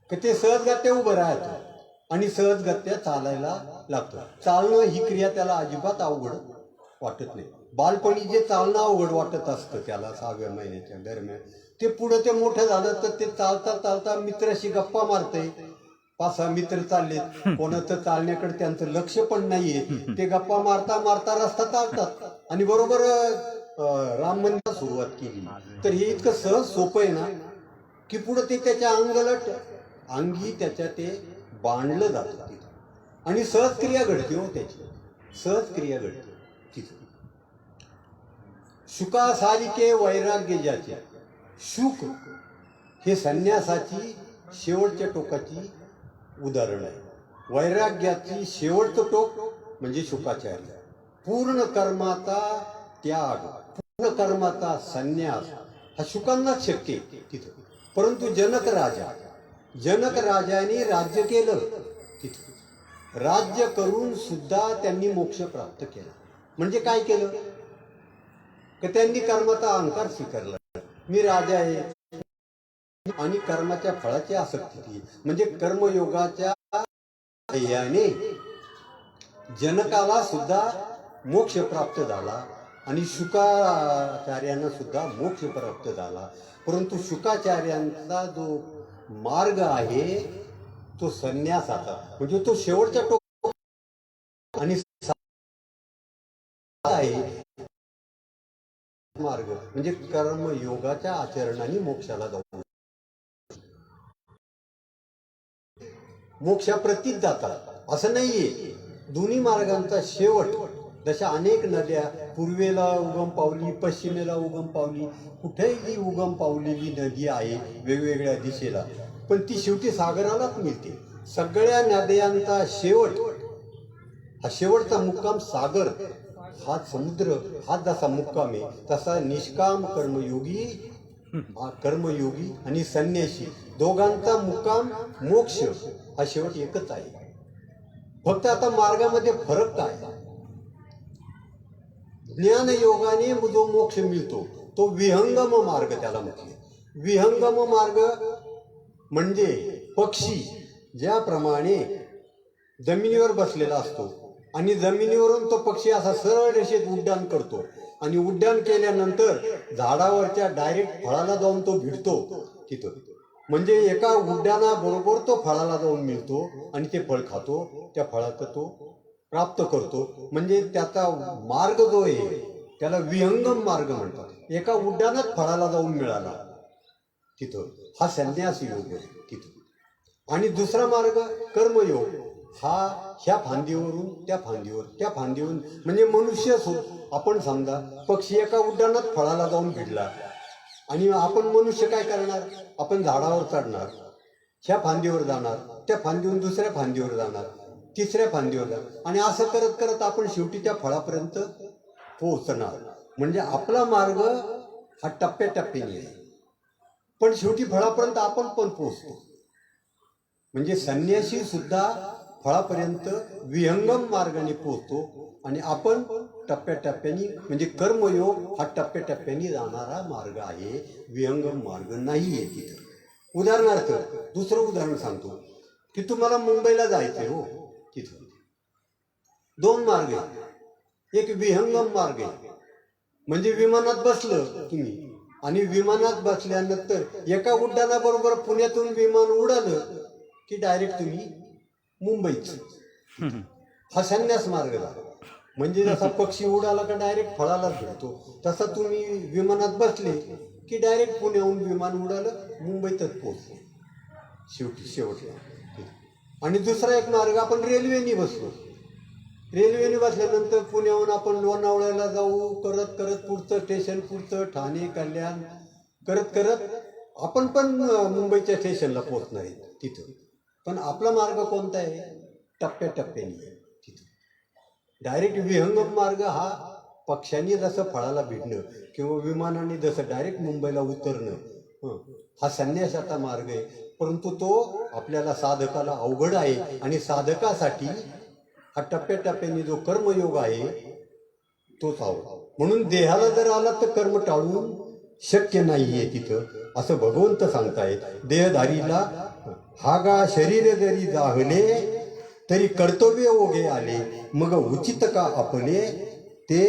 की ते सहजगत्या उभं राहतं आणि सहजगत्या चालायला लागतं. चालणं ही क्रिया त्याला अजिबात अवघड वाटत नाही. बालपणी जे चालणं अवघड वाटत असतं त्याला 6व्या महिन्याच्या दरम्यान, ते पुढे ते मोठं झालं तर ते चालता चालता मित्राशी गप्पा मारतंय. 5-6 मित्र चाललेत, कोणाचं चालण्याकडे त्यांचं लक्ष पण नाहीये, ते गप्पा मारता मारता रस्ता चालतात आणि बरोबर राम मंदिराला सुरुवात केली. तर हे इतकं सहज सोपं आहे ना की पुढे ते त्याच्या अंगी त्याच्या ते बांधलं जातं तिथं आणि सहज क्रिया घडते हो, त्याची सहज क्रिया घडते तिथं. शुका सारिके वैराग्य ज्याचे, शुक हे संन्यासाची शेवटच्या टोकाची उदाहरण आहे. वैराग्याची शेवटचं टोक म्हणजे शुकाचार्य. पूर्ण कर्माचा त्याग, पूर्ण कर्माचा संन्यास हा शुकांनाच शक्य आहे तिथं. परंतु जनक राजाने राज्य केलं तिथं. राज्य करून सुद्धा त्यांनी मोक्ष प्राप्त केला. म्हणजे काय केलं की त्यांनी कर्माचा अहंकार स्वीकारला. मी राजा आहे आणि कर्माच्या फळाची आसक्ती केली. म्हणजे कर्मयोगाच्या याने जनकाला सुद्धा मोक्ष प्राप्त झाला आणि शुकाचार्यांना सुद्धा मोक्ष प्राप्त झाला. परंतु शुकाचार्यांचा जो मार्ग आहे तो संन्यासाचा, म्हणजे तो शेवटचा टोक आणि आहे मार्ग म्हणजे कर्मयोगाच्या आचरणाने मोक्षाला जाऊ, मोक्षाप्रतीच जातात असं नाहीये. दोन्ही मार्गांचा शेवट, जशा अनेक नद्या पूर्वेला उगम पावली, पश्चिमेला उगम पावली, कुठेही उगम पावलेली नदी आहे वेगवेगळ्या दिशेला, पण ती शेवटी सागरालाच मिळते. सगळ्या नद्यांचा शेवट, हा शेवटचा मुक्काम सागर, हा समुद्र, हा जसा मुक्काम आहे तसा निष्काम कर्मयोगी आणि संन्यासी दोघांचा मुक्काम मोक्ष हा शेवट एकच आहे. फक्त आता मार्गामध्ये फरक काय? ज्ञानयोगाने जो मोक्ष मिळतो तो विहंगम मार्ग त्याला म्हटले. विहंगम मार्ग म्हणजे पक्षी ज्याप्रमाणे जमिनीवर बसलेला असतो आणि जमिनीवरून तो पक्षी असा सरळ रेषेत उड्डाण करतो आणि उड्डाण केल्यानंतर झाडावरच्या डायरेक्ट फळाला जाऊन तो भिडतो तिथं. म्हणजे एका उड्डाणाबरोबर तो फळाला जाऊन मिळतो आणि ते फळ खातो, त्या फळाचं तो प्राप्त करतो. म्हणजे त्याचा मार्ग जो आहे त्याला विहंगम मार्ग म्हणतात. एका उड्डाणात फळाला जाऊन मिळाला तिथं, हा संन्यास योग आहे तिथं. आणि दुसरा मार्ग कर्मयोग, हा ह्या फांदीवरून त्या फांदीवर, त्या फांदीवरून, म्हणजे मनुष्य आपण समजा पक्षी एका उड्डाणात फळाला जाऊन भिडला आणि आपण मनुष्य काय करणार, आपण झाडावर चढणार, ह्या फांदीवर जाणार, त्या फांदीवरून दुसऱ्या फांदीवर जाणार, तिसऱ्या फांदीवर जाणार आणि असं करत करत आपण शेवटी त्या फळापर्यंत पोहोचणार. म्हणजे आपला मार्ग हा टप्प्याटप्प्याने आहे, पण शेवटी फळापर्यंत आपण पण पोहोचतो. म्हणजे संन्यासी सुद्धा फळापर्यंत विहंगम मार्गाने पोहोचतो आणि आपण टप्प्याटप्प्याने, म्हणजे कर्मयोग हा टप्प्याटप्प्याने जाणारा मार्ग आहे, विहंगम मार्ग नाही आहे तिथं. उदाहरणार्थ दुसरं उदाहरण सांगतो की तुम्हाला मुंबईला जायचंय हो, तिथं 2 मार्ग आहेत. एक विहंगम मार्ग आहे, म्हणजे विमानात बसलं तुम्ही आणि विमानात बसल्यानंतर एका उड्डाणाबरोबर पुण्यातून विमान उडालं की डायरेक्ट तुम्ही मुंबईच, हा संन्यास मार्ग झाला. म्हणजे जसा पक्षी उडाला का डायरेक्ट फळालाच भेटतो, तसा तुम्ही विमानात बसले की डायरेक्ट पुण्याहून विमान उडालं मुंबईतच पोहोचले शेवटला. आणि दुसरा एक मार्ग, आपण रेल्वेने बसलो, रेल्वेने बसल्यानंतर पुण्याहून आपण लोणावळ्याला जाऊ, करत करत पुढचं स्टेशन, पुढचं ठाणे, कल्याण करत करत आपण पण मुंबईच्या स्टेशनला पोहोचणार आहे तिथं. पण आपला मार्ग कोणता आहे, टप्प्याटप्प्याने तिथं. डायरेक्ट विहंगम मार्ग हा पक्ष्यांनी जसं फळाला भिडणं किंवा विमानाने जसं डायरेक्ट मुंबईला उतरणं, हा संन्यासाचा मार्ग आहे. परंतु तो आपल्याला साधकाला अवघड आहे आणि साधकासाठी हा टप्प्याटप्प्याने जो कर्मयोग आहे तोच हवा. म्हणून देहाला जर आला तर कर्म टाळून शक्य नाहीये तिथं, असं भगवंत सांगतायत. देहधारीला हा गा शरीर जरी जाहले तरी कर्तव्य ओघे आले, मग उचित का आपले ते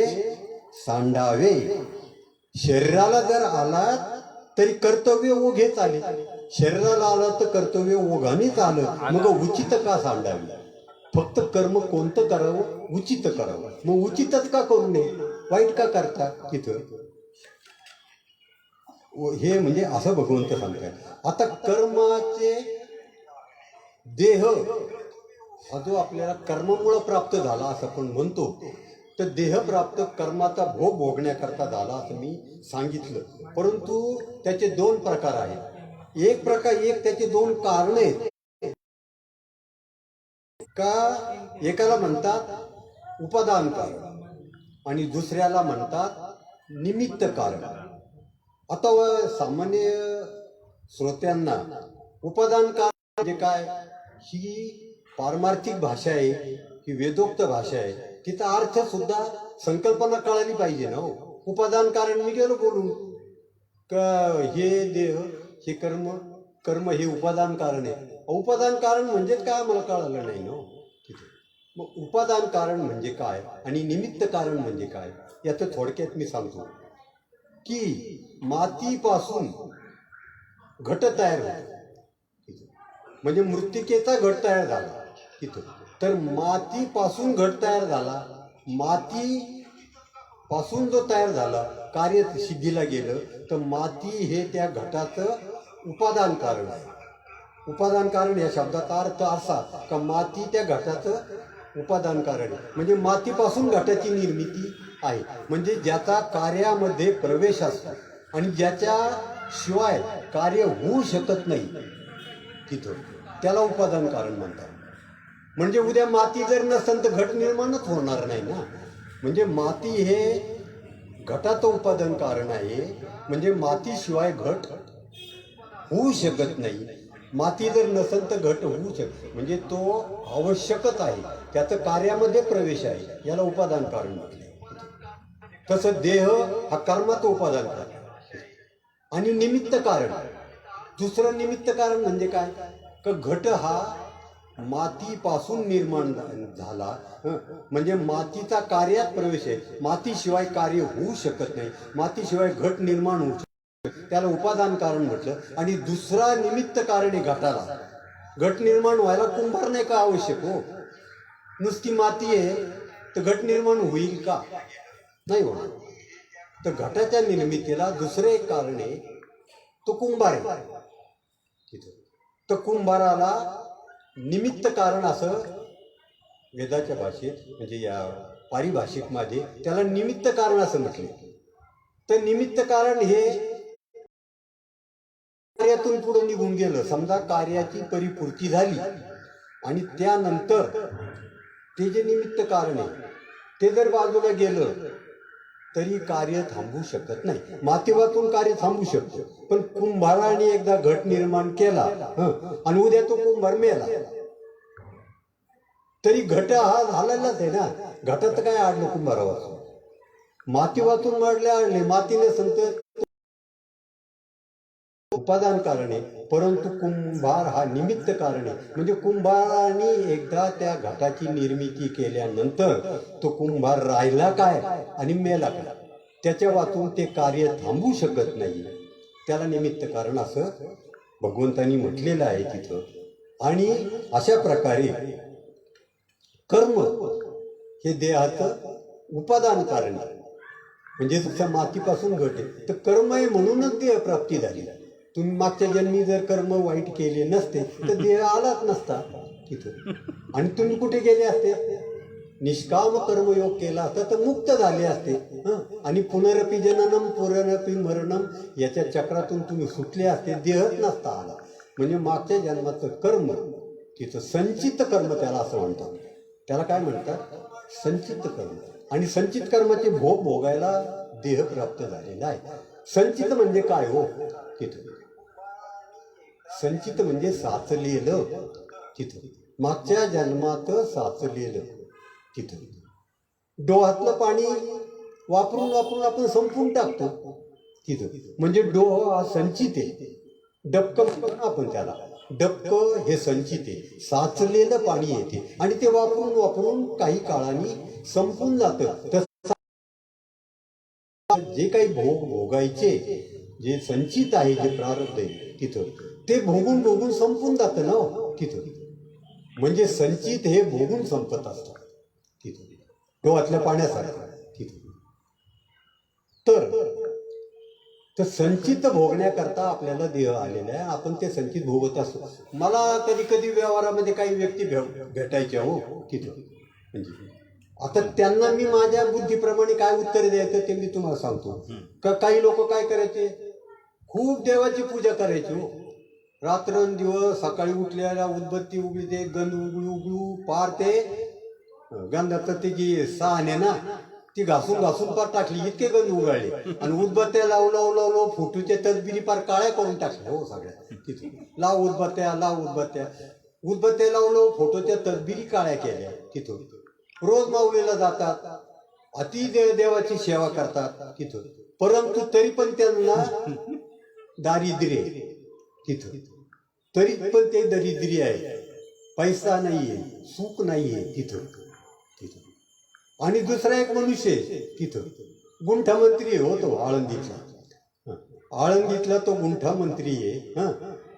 सांडावे. शरीराला जर आलात तरी कर्तव्य ओघेच आले, शरीराला आलं तर कर्तव्य ओघानेच आलं, मग उचित का सांडावे. फक्त कर्म कोणतं करावं, उचित करावं. मग उचितच का करू नये, वाईट का करता तिथं, हे म्हणजे असं भगवंत सांगतात. आता कर्माचे देह हा जो आपल्याला कर्मामुळे प्राप्त झाला असं आपण म्हणतो, तर देह प्राप्त कर्माचा भोग भोगण्याकरता झाला असं मी सांगितलं. परंतु त्याचे दोन प्रकार आहेत. एक त्याचे दोन कारण आहेत का. एकाला म्हणतात उपादान कारण आणि दुसऱ्याला म्हणतात निमित्त कारण. आता सामान्य श्रोत्यांना उपादान कारण म्हणजे काय, ही पारमार्थिक भाषा आहे, ही वेदोक्त भाषा आहे, तिचा अर्थ सुद्धा संकल्पना कळाली पाहिजे ना हो. उपादान कारण मी गेलो बोलून का हे देह हे कर्म, कर्म हे उपादान कारण आहे. उपादान कारण म्हणजेच काय मला कळालं नाही ना तिथे. मग उपादान कारण म्हणजे काय आणि निमित्त कारण म्हणजे काय, याचं थोडक्यात मी सांगतो की मातीपासून घट तयार होतो, म्हणजे मृत्तिकेचा घट तयार झाला तिथं. तर मातीपासून घट तयार झाला, माती पासून जो तयार झाला कार्य सिद्धीला गेलं, तर माती हे त्या घटाचं उपादान कारण आहे. उपादान कारण या शब्दाचा अर्थ असा का माती त्या घटाचं उपादान कारण आहे, म्हणजे मातीपासून घटाची निर्मिती आहे. म्हणजे ज्याचा कार्यामध्ये प्रवेश असतो आणि ज्याच्या शिवाय कार्य होऊ शकत नाही तिथं, त्याला उपादान कारण म्हणतात. म्हणजे उद्या माती जर नसेल तर घट निर्माणच होणार नाही ना. म्हणजे माती हे घटाचं उपादान कारण आहे, म्हणजे मातीशिवाय घट होऊ शकत नाही. माती जर नसेल तर घट होऊ शकत, म्हणजे तो आवश्यकच आहे, त्याचं कार्यामध्ये प्रवेश आहे, याला उपादान कारण म्हटले. तसं देह हा कर्माचं उपादान कारण आणि निमित्त कारण. दुसरं निमित्त कारण म्हणजे काय का घट हा मातीपासून निर्माण झाला, म्हणजे मातीचा कार्यात प्रवेश आहे, मातीशिवाय कार्य होऊ शकत नाही, मातीशिवाय घट निर्माण होऊ शकत, त्याला उपादान कारण म्हटलं. आणि दुसरा निमित्त कारण आहे घटाला. घट निर्माण व्हायला कुंभार नाही का आवश्यक हो. नुसती माती आहे तर घट निर्माण होईल का, नाही होणार. तर घटाच्या निर्मितीला दुसरे एक कारण आहे, तो कुंभार आहे तिथं. तर कुंभाराला निमित्त कारण असं वेदाच्या भाषेत, म्हणजे या पारिभाषिक मध्ये त्याला निमित्त कारण असं म्हटले. तर निमित्त कारण हे कार्यातून पुढे निघून गेलं. समजा कार्याची परिपूर्ती झाली आणि त्यानंतर ते जे निमित्त कारण आहे ते जर बाजूला गेलं तरी कार्य थांबू शकत नाही. मातीवातून कार्य थांबू शकतो, पण कुंभाराने एकदा घट निर्माण केला आणि उद्या तो कुंभार मेला तरी घट हा झालेलाच आहे ना. घटात काय आडलं कुंभारावाचून, मातीवातून माडले आडले, मातीने संत उपादान कारण आहे, परंतु कुंभार हा निमित्त कारण आहे. म्हणजे कुंभाराने एकदा त्या घटाची निर्मिती केल्यानंतर तो कुंभार राहिला काय आणि मेला काय, त्याच्या वाचून ते कार्य थांबू शकत नाही, त्याला निमित्त कारण असं भगवंतांनी म्हटलेलं आहे तिथं. आणि अशा प्रकारे कर्म हे देहाचं उपादान कारण आहे. म्हणजे जसं मातीपासून घट आहे तर कर्म आहे म्हणूनच देह प्राप्ती झाली. तुम्ही मागच्या जन्मी जर कर्म वाईट केले नसते तर देह आलाच नसता तिथं, आणि तुम्ही कुठे गेले असते, निष्काम कर्मयोग केला असता तर मुक्त झाले असते. आणि पुनरपी जननम पुनरपी मरणम याच्या चक्रातून तुम्ही सुटले असते, देहच नसता आला. म्हणजे मागच्या जन्माचं कर्म तिथं संचित कर्म त्याला असं म्हणतात. त्याला काय म्हणतात, संचित कर्म. आणि संचित कर्माचे भोग भोगायला देह प्राप्त झालेला आहे. संचित म्हणजे काय हो तिथं, संचित म्हणजे साचलेलं तिथं, मागच्या जन्मात साचलेलं. तिथं डोहातलं पाणी वापरून वापरून आपण संपून टाकतो तिथं. म्हणजे डोह हा संचित आहे. डबकं म्हणतो ना आपण त्याला. डबकं हे संचित आहे, साचलेलं पाणी येते आणि ते वापरून वापरून काही काळाने संपून जातं. तसं जे काही भोगायचे जे संचित आहे, जे प्रारब्ध आहे तिथं, ते भोगून भोगून संपून जातं ना तिथं. म्हणजे संचित हे भोगून संपत असतं तिथं, डोहातल्या पाण्यासारखं तिथं. तर संचित भोगण्याकरता आपल्याला देह आलेला आहे. आपण ते संचित भोगत असतो. मला कधी कधी व्यवहारामध्ये काही व्यक्ती भेटायच्या हो तिथं. म्हणजे आता त्यांना मी माझ्या बुद्धीप्रमाणे काय उत्तर द्यायचं ते मी तुम्हाला सांगतो. का काही लोक काय करायचे, खूप देवाची पूजा करायची हो. रात्रंदिवस सकाळी उठल्याला उदबत्ती उघडी दे, गंध उघडू उघडू पार ते गंधाचं ते जी सहाने ना ती घासून घासून पार टाकली, इतके गंध उगाळले. आणि उदबत्त्या लावू लावू लावू लावू फोटोच्या तसबिरी पार काळ्या करून टाकल्या हो सगळ्या तिथून. लाव उदबत्त्या लाव उदबत्त्या, उदबत्त्या लावू लावू फोटोच्या तसबिरी काळ्या केल्या तिथून. रोज माऊलीला जातात, अति देवाची सेवा करतात तिथं. परंतु तरी पण त्यांना दारिद्र्य तिथं. तरी पण ते दरिद्री आहे. पैसा नाहीये, सुख नाहीये तिथं. आणि दुसरा एक मनुष्य तिथं गुंठामंत्री होतो आळंदीतला. आळंदीतला तो गुंठामंत्री आहे.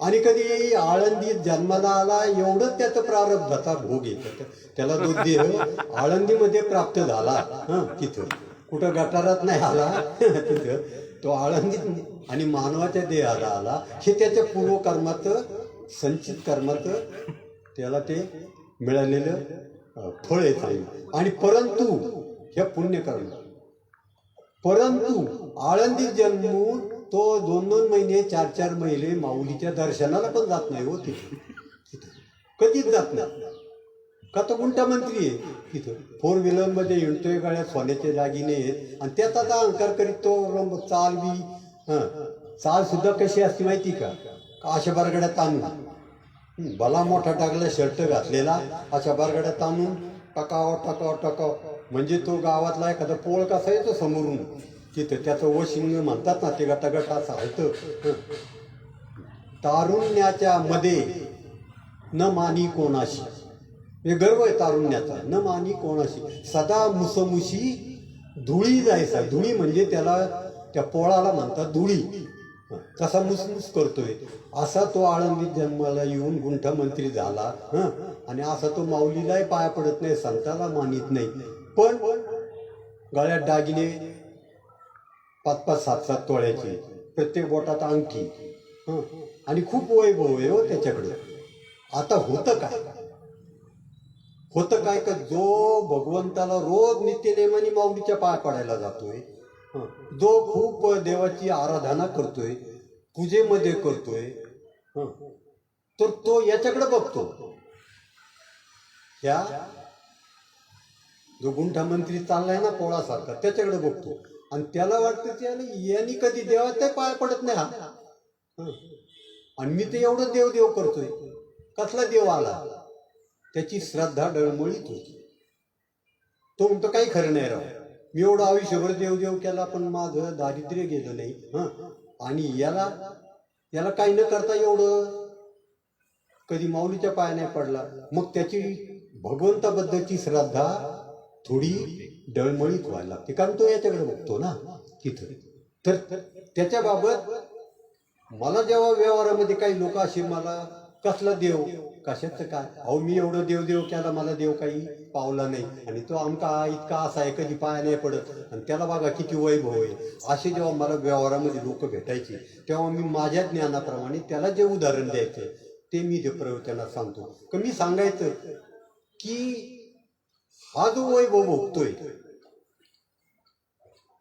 आणि कधी आळंदीत जन्माला आला एवढंच त्याचं प्रारब्धाचा भोग येतो. त्याला तो देह आळंदीमध्ये प्राप्त झाला तिथं, कुठं गटारात नाही आला तिथं. तो आळंदीत आणि मानवाच्या देहाला आला. हे त्याच्या पूर्वकर्माचं संचित कर्माचं त्याला ते मिळालेलं फळ येत आहे. आणि परंतु हे पुण्यकर्म, परंतु आळंदीत जन्मून तो 2-2 महिने 4-4 महिने माऊलीच्या दर्शनाला पण जात नाही हो तिथे. कधीच जात नाही. का तो गुंठामंत्री आहे तिथं. 4 व्हीलरमध्ये हिंडतोय, गळ्यात सोन्याचे दागिने आहेत आणि त्याचा अहंकार करीत तो चाल बी चाल सुद्धा कशी असते माहिती का, अशा बरगड्यात आणून भला मोठा टाकला शर्ट घातलेला, अशा बरगड्यात आणून टकाव टकाव टकाव. म्हणजे तो गावातला एखादा पोळ कसा येतो समोरून तिथं, त्याचं वशिंग म्हणतात ना ते गटागट असं होतं. तारुण्याच्या मध्ये न मानी कोणाशी, हे गर्व आहे तारुण्याचा. न मानी कोणाशी, सदा मुसमुशी धुळी जायचा. धुळी म्हणजे त्याला त्या पोळाला म्हणतात धुळी. कसा मुसमुस करतोय असा तो आळंदीत जन्माला येऊन गुंठामंत्री झाला. आणि असा तो माऊलीलाही पाया पडत नाही, संताला मानित नाही. पण गळ्यात दागिने 5-5, 7-7 तोळ्याचे, प्रत्येक बोटात अंगठी आणि खूप वैभव आहे हो त्याच्याकडे. आता होतं काय का जो भगवंताला रोज नित्यनेमाने माऊलीच्या पाया पडायला जातोय, जो खूप देवाची आराधना करतोय, पूजेमध्ये करतोय, तर तो याच्याकडे बघतो. ह्या जो गुंठामंत्री चाललाय ना पोळासारखा त्याच्याकडे बघतो. आणि त्याला वाटतं त्याला यांनी कधी देवात पाय पडत नाही हा, आणि मी ते एवढं देव देव करतोय. कसला देव आला, त्याची श्रद्धा डळमळीत होती. तो म्हणतो काही खरं नाही राव, मी एवढं आयुष्यभर देवदेव केला पण माझं दारिद्र्य गेलं नाही. आणि याला काही न करता एवढं कधी माऊलीच्या पाया नाही पडला. मग त्याची भगवंताबद्दलची श्रद्धा थोडी डळमळीत व्हायला लागते, कारण तो याच्याकडे बघतो ना तिथं. तर त्याच्याबाबत मला जेव्हा व्यवहारामध्ये काही लोक असे मला कसला देव कशाचं काय, अहो मी एवढं देवदेव केला मला देव काही पावला नाही, आणि तो आमका इतका असा आहे कधी पाया नाही पडत, आणि त्याला बघा किती वैभव आहे. असे जेव्हा मला व्यवहारामध्ये लोक भेटायचे तेव्हा मी माझ्या ज्ञानाप्रमाणे त्याला जे उदाहरण द्यायचं ते मी ते प्रवचनात सांगतो. की मी सांगायचं की हा जो वैभव भोगतोय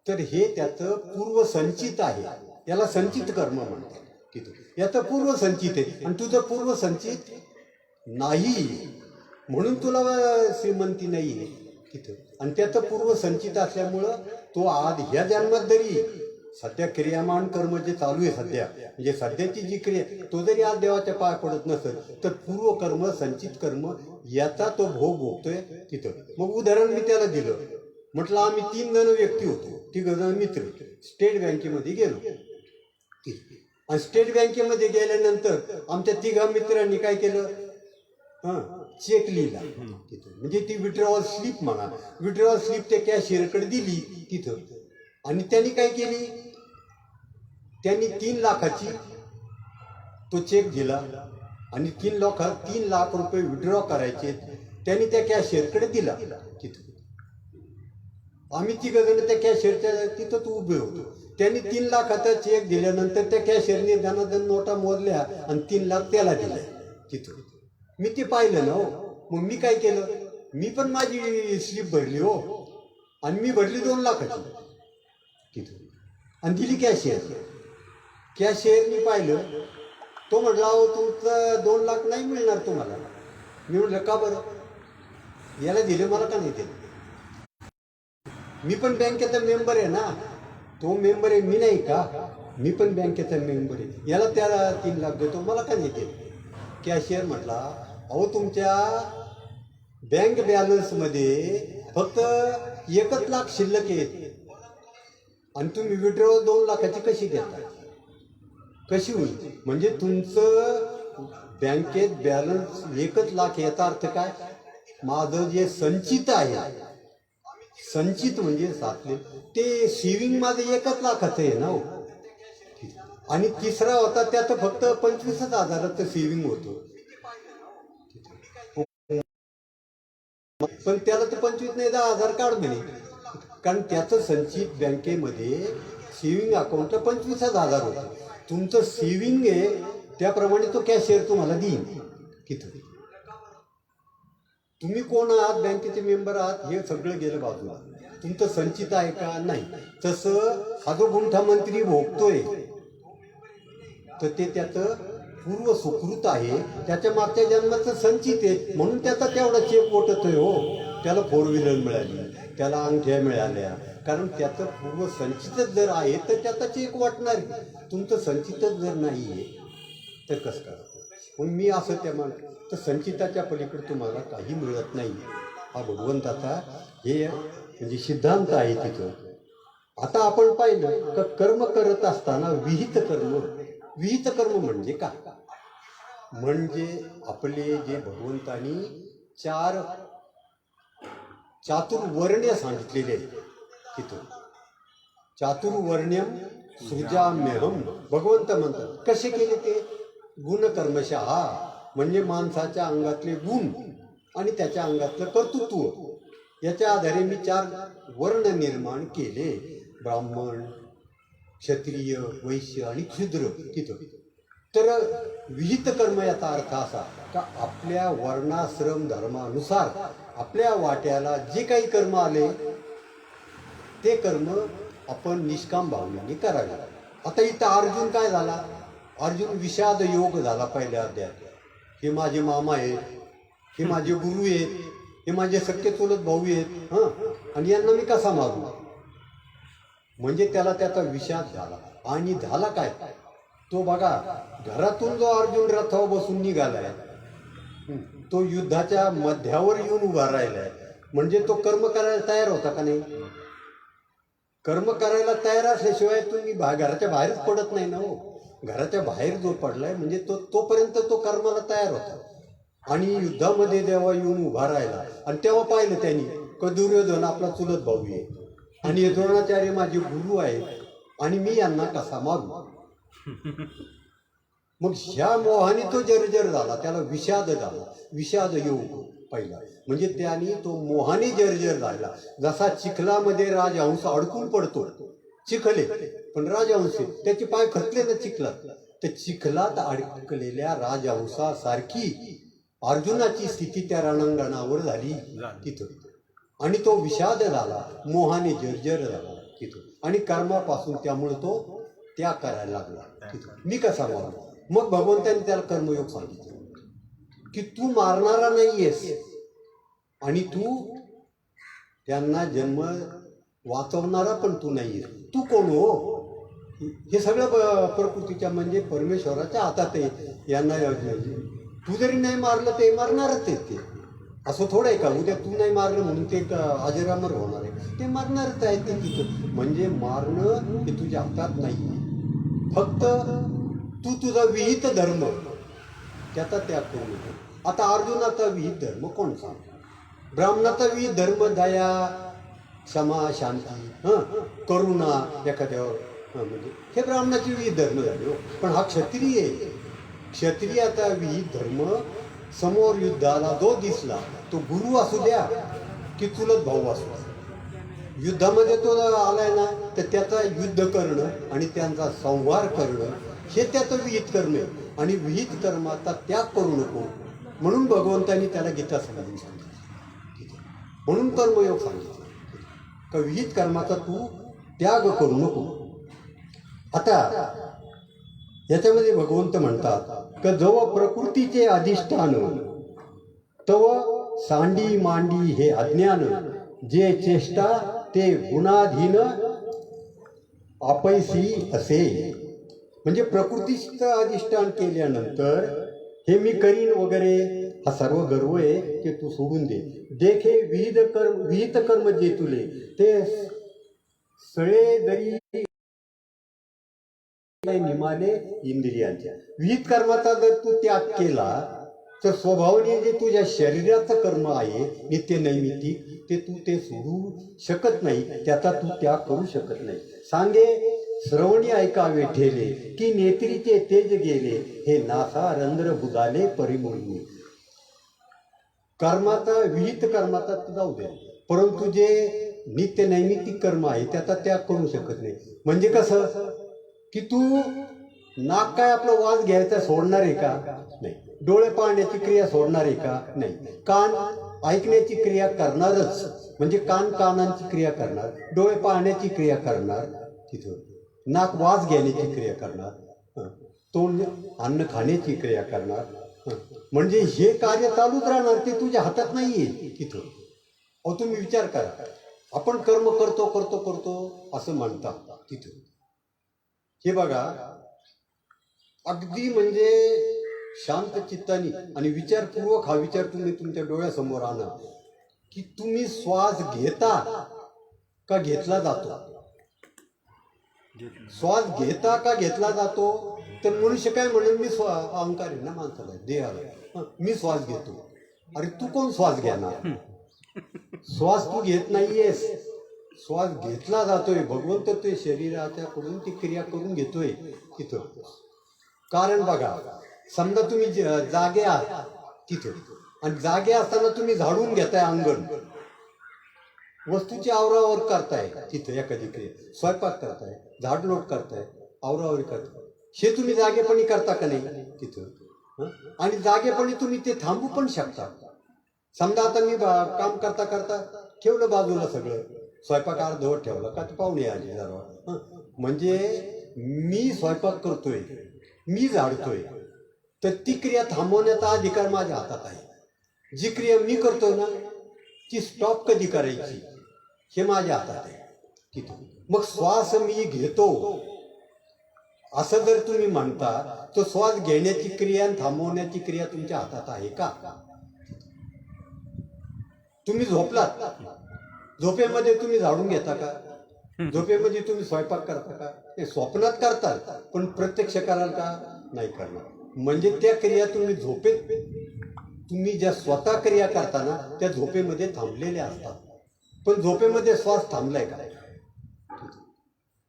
तर हे त्याचं पूर्वसंचित आहे. याला संचित कर्म म्हणतात तिथं. याचं पूर्वसंचित आहे, आणि तुझं पूर्वसंचित नाही म्हणून तुला श्रीमंती नाही आहे तिथं. आणि त्याचं पूर्वसंचित असल्यामुळं तो आज ह्या जन्मात जरी सध्या क्रियामान कर्म जे चालू आहे सध्या, म्हणजे सध्याची जी क्रिया, तो जरी आज देवाच्या पाय पडत नसेल तर पूर्व कर्म, संचित कर्म याचा तो भोग भोगतोय तिथं. मग उदाहरण मी त्याला दिलं, म्हटलं आम्ही 3 जण व्यक्ती होतो, 3 जण मित्र, स्टेट बँकेमध्ये गेलो. आणि स्टेट बँकेमध्ये गेल्यानंतर आमच्या 3 मित्रांनी काय केलं, चेक लिहिला तिथं, म्हणजे ती विड्रॉवल स्लिप म्हणा, विड्रॉवल स्लिप त्या कॅशियरकडे दिली तिथं. आणि त्यांनी काय केली, त्यांनी 3 लाखाची तो चेक दिला आणि 3 लाख रुपये विड्रॉ करायचे, त्यांनी त्या कॅशियरकडे दिला तिथं. आम्ही 3 जण त्या कॅशियरच्या तिथं तो उभे होतो. त्यांनी 3 लाखाचा चेक दिल्यानंतर त्या कॅशियरने धनाधन नोटा मोजल्या आणि 3 लाख त्याला दिल्या तिथं. मी ते पाहिलं ना हो. मग मी काय केलं, मी पण माझी स्लिप भरली हो, आणि मी भरली 2 लाखाची तिथं आणि दिली कॅशियर. कॅशियरनी पाहिलं, तो म्हटला अहो तुमचं 2 लाख नाही मिळणार तुम्हाला. मी म्हटलं का बरं, याला दिले मला का नाही दिले, मी पण बँकेचा मेंबर आहे ना, तो मेंबर आहे मी नाही का, मी पण बँकेचा मेंबर आहे, याला त्याला 3 लाख देतो, मला का नाही दिले. कॅशियर म्हटला अहो तुमच्या बँक बॅलन्समध्ये फक्त 1 लाख शिल्लक आहे आणि तुम्ही विड्रॉवल 2 लाखाची कशी देता, कशी होईल, म्हणजे तुमचं बँकेत बॅलन्स 1 लाख, याचा अर्थ काय, माझं जे संचित आहे, संचित म्हणजे साचले ते सेविंग माझं 1 लाखाचं आहे ना हो. आणि तिसरा होता त्यात फक्त 25,000चं सेविंग होतं, पण त्याला तर 25 नाही 10,000 काढ म्हणे, कारण त्याचं संचित बँकेमध्ये सेविंग अकाउंट 25,000 होतं. तुमचं सेविंग आहे त्याप्रमाणे तो कॅशियर तुम्हाला देईन तिथं. तुम्ही कोण आहात, बँकेचे मेंबर आहात, हे सगळं गेलं बाजूला, तुमचं संचित आहे का नाही. तसं हा जो गुंठा मंत्री भोगतोय तर ते त्याचं पूर्व सुकृत आहे, त्याच्या मागच्या जन्माचं संचित आहे, म्हणून त्याचा तेवढा चेक ओटतोय हो. त्याला 4 व्हीलर मिळाली, त्याला अंगठ्या मिळाल्या, कारण त्याचं पूर्व संचितच जर आहे तर त्याचा चेक वाटणार. तुमचं संचितच जर नाही आहे तर कसं काय. म्हणून मी असं त्या तर संचिताच्या पलीकडे तुम्हाला काही मिळत नाही, हा भगवंताचा हे म्हणजे सिद्धांत आहे तिथं. आता आपण पाहिलं का कर्म करत असताना विहित कर्म म्हणजे काय, म्हणजे आपले जे भगवंतानी 4 चातुर्वर्ण्य सांगितलेले तिथं. चातुर्वर्ण्यम सृजाम्यहम भगवंत म्हणतात. कसे केले ते, गुणकर्मशः, म्हणजे माणसाच्या अंगातले गुण आणि त्याच्या अंगातलं कर्तृत्व, याच्या आधारे मी 4 वर्ण निर्माण केले, ब्राह्मण, क्षत्रिय, वैश्य आणि क्षुद्र तिथं. तर विहित कर्म याचा अर्थ असा का आपल्या वर्णाश्रम धर्मानुसार आपल्या वाट्याला जे काही कर्म आले ते कर्म आपण निष्काम भावनेने करावे. आता इथं अर्जुन काय झाला, अर्जुन विषाद योग झाला पहिल्या अध्यायात. हे माझे मामा आहेत, हे माझे गुरु आहेत, हे माझे सख्खे चुलत भाऊ आहेत, आणि यांना मी कसा मारू, म्हणजे त्याला त्याचा विषाद झाला. आणि झाला काय, तो बघा घरातून जो अर्जुन रथावर बसून निघालाय तो युद्धाच्या मध्यावर येऊन उभा राहिलाय, म्हणजे तो कर्म करायला तयार होता का नाही. कर्म करायला तयार असल्याशिवाय तुम्ही घराच्या बाहेरच पडत नाही ना हो. घराच्या बाहेर जो पडलाय म्हणजे तोपर्यंत तो कर्माला तयार होता. आणि युद्धामध्ये जेव्हा येऊन उभा राहिला आणि तेव्हा पाहिलं त्यांनी का दुर्योधन आपला चुलत भाऊ आहे आणि हे द्रोणाचार्य माझे गुरु आहेत आणि मी यांना कसा मारू. मग ह्या मोहाने तो जर्जर झाला, त्याला विषाद झाला, विषाद योग पहिला, म्हणजे त्याने तो मोहाने जर्जर झाला. जसा चिखलामध्ये राजहंस अडकून पडतो, चिखले पण राजहंस त्याचे पाय खचले ना चिखलात, त्या चिखलात अडकलेल्या राजहंसासारखी अर्जुनाची स्थिती त्या रणांगणावर झाली तिथं. आणि तो विषाद झाला, मोहाने जर्जर झाला तिथं, आणि कर्मापासून त्यामुळे तो त्याग करायला लागला तिथं. मी कसा मारू. मग भगवंतांनी त्याला कर्मयोग सांगितलं की तू मारणारा नाहीयेस आणि तू त्यांना जन्म वाचवणारा पण तू नाहीयेस. तू कोण हो, हे सगळं प्रकृतीच्या म्हणजे परमेश्वराच्या हातात आहे. यांना तू जरी नाही मारलं ते मारणारच आहेत ते. असं थोडं आहे का उद्या तू नाही मारलं म्हणून ते अजरामर होणार आहे, ते मारणारच आहे ते तिथं. म्हणजे मारणं हे तुझ्या हातात नाही. फक्त तू तुझा विहित धर्म त्याचा त्याग करू नको. आता अर्जुनाचा विहित धर्म कोणता? ब्राह्मणाचा विहित धर्म दया, क्षमा, शांती, करुणा एखाद्यावर, म्हणजे हे ब्राह्मणाचे विहित धर्म झाले हो. पण हा क्षत्रिय आहे. क्षत्रियाचा विहित धर्म समोर युद्धाला जो दिसला, तो गुरु असू द्या की चुलत भाऊ असू द्या, युद्धामध्ये तो आलाय ना, तर त्याचा युद्ध करणं आणि त्यांचा संहार करणं हे त्याचं विहित कर्म आहे. आणि विहित कर्माचा त्याग करू नको म्हणून भगवंतांनी त्याला गीता समजून सांगितलं. म्हणून कर्मयोग सांगितलं का विहित कर्माचा तू त्याग करू नको. आता याच्यामध्ये भगवंत म्हणतात का जव प्रकृतीचे अधिष्ठान तव सांडी मांडी हे अज्ञान, जे चेष्टा ते गुणाधीन आपैसी असे. म्हणजे प्रकृतीचं अधिष्ठान केल्यानंतर हे मी करीन वगैरे हा सर्व गर्व आहे ते तू सोडून दे. देखे विहित कर्म जे तुले ते सळे दरी निमाले इंद्रियांच्या. विहित कर्माचा जर तू त्याग केला तर स्वभावाने जे तुझ्या शरीराचं कर्म आहे नित्य नैमित्तिक, ते तू ते सोडू शकत नाही, त्याचा तू त्याग करू शकत नाही. सांगे श्रवणी ऐकावे ठेले की नेत्रीचे तेज गेले, हे नासा रंध्र बुजाले परिमोळी. कर्माचा विहित कर्माचा तू जाऊ दे, परंतु जे नित्य नैमित्तिक कर्म आहे त्याचा त्याग करू शकत नाही. म्हणजे कसं की तू नाक काय आपलं वास घ्यायचा सोडणार आहे का? नाही. डोळे पाहण्याची क्रिया सोडणार आहे का? नाही. कान ऐकण्याची क्रिया करणारच, म्हणजे कानांची क्रिया करणार, डोळे पाहण्याची क्रिया करणार, तिथं नाक वास घेण्याची क्रिया करणार, तोंड अन्न खाण्याची क्रिया करणार. म्हणजे हे कार्य चालूच राहणार, ते तुझ्या हातात नाहीये तिथं. अहो तुम्ही विचार करा, आपण कर्म करतो करतो करतो असं म्हणतात तिथं. हे बघा, अगदी म्हणजे शांत चित्तानी आणि विचारपूर्वक हा विचार तुम्ही तुमच्या डोळ्यासमोर आणा की तुम्ही श्वास घेता का घेतला जातो? श्वास घेता का घेतला जातो? तर मनुष्य काय म्हणेल, मी अहंकार आहे ना माणसाला, देहाला, मी श्वास घेतो. अरे तू कोण श्वास घेणार? श्वास तू घेत नाहीयेस, श्वास घेतला जातोय. भगवंत ते शरीराच्या कडून ती क्रिया करून घेतोय तिथं. कारण बघा, समजा तुम्ही जागे आहात तिथं, आणि जागे असताना तुम्ही झाडून घेताय अंगण, वस्तूची आवरावर करताय तिथं, एखादी क्रिया स्वयंपाक करताय, झाडलोट करताय, आवरावर करताय, हे तुम्ही जागेपणी करता का नाही तिथं? आणि जागेपणी तुम्ही ते थांबू पण शकता. समजा आता मी काम करता करता ठेवलं बाजूला सगळं, स्वयंपाक अर्धवट ठेवला का, ते पाहुणे आले जरा, म्हणजे मी स्वयंपाक करतोय, मी झाडतोय, तर ती क्रिया थांबवण्याचा अधिकार माझ्या हातात आहे. जी क्रिया मी करतोय ना ती स्टॉप कधी करायची हे माझ्या हातात आहे तिथं. मग श्वास मी घेतो असं जर तुम्ही म्हणता, तर श्वास घेण्याची क्रिया आणि थांबवण्याची क्रिया तुमच्या हातात आहे का? तुम्ही झोपलात, झोपेमध्ये तुम्ही झाडून घेता का? झोपेमध्ये तुम्ही स्वयंपाक करता का? ते स्वप्नात करतात, पण प्रत्यक्ष कराल का? नाही करणार. म्हणजे त्या क्रिया तुम्ही झोपेत, तुम्ही ज्या स्वतः क्रिया करताना त्या झोपेमध्ये थांबलेल्या असतात. पण झोपेमध्ये श्वास थांबलाय का?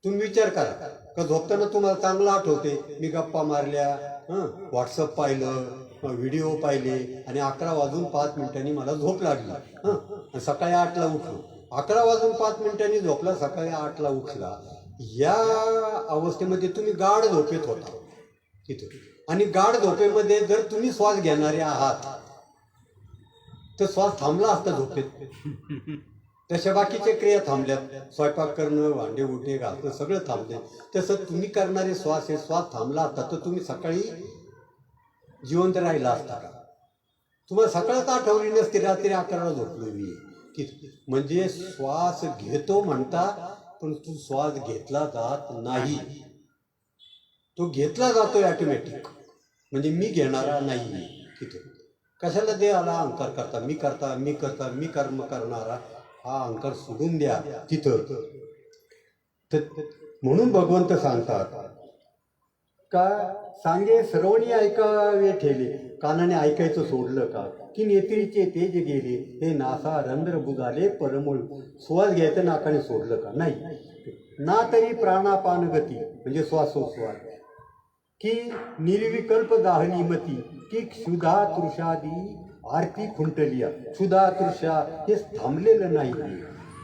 तुम्ही विचार करा का झोपताना तुम्हाला चांगलं आठवते, मी गप्पा मारल्या, व्हॉट्सअप पाहिलं, व्हिडिओ पाहिले, आणि 11:05 मला झोप लागली, सकाळी 8ला उठलो. 11:05 झोपला, सकाळी 8ला उठला. या अवस्थेमध्ये तुम्ही गाढ झोपेत होता तिथे. आणि गाढ झोपेमध्ये जर तुम्ही श्वास घेणारे आहात तर श्वास थांबला असता झोपेत. तशा बाकीच्या क्रिया थांबल्यात, स्वयंपाक करणं, भांडे उठणे घालणं सगळं थांबले. तसं तुम्ही करणारे श्वास हे श्वास थांबला असता तर तुम्ही सकाळी जिवंत राहिला असता का? तुम्हाला सकाळच आठवली नसती, रात्री 11ला झोपलो मी. म्हणजे श्वास घेतो म्हणता, पण तू श्वास घेतला जात नाही. तो घेतला जातोय ऑटोमॅटिक, म्हणजे मी घेणारा नाही तिथे. कशाला देहाला अहंकार करता, मी कर्म करणारा हा अहंकार सोडून द्या तिथं. तर म्हणून भगवंत सांगतात का सांगे श्रवणी ऐकावे ठेले, कानाने ऐकायचं सोडलं का, की नेत्रीचे तेज गेले, हे नासा रंध्र बुजाले परमूळ, श्वास घ्यायचं नाकाने सोडलं का, नाही ना, तरी प्राणापान गती म्हणजे श्वासोश्वास, की निर्विकल्प दाहली मती, की क्षुधा तृषादी आरती खुंटलिया, क्षुधा तृषा हे थांबलेलं नाही,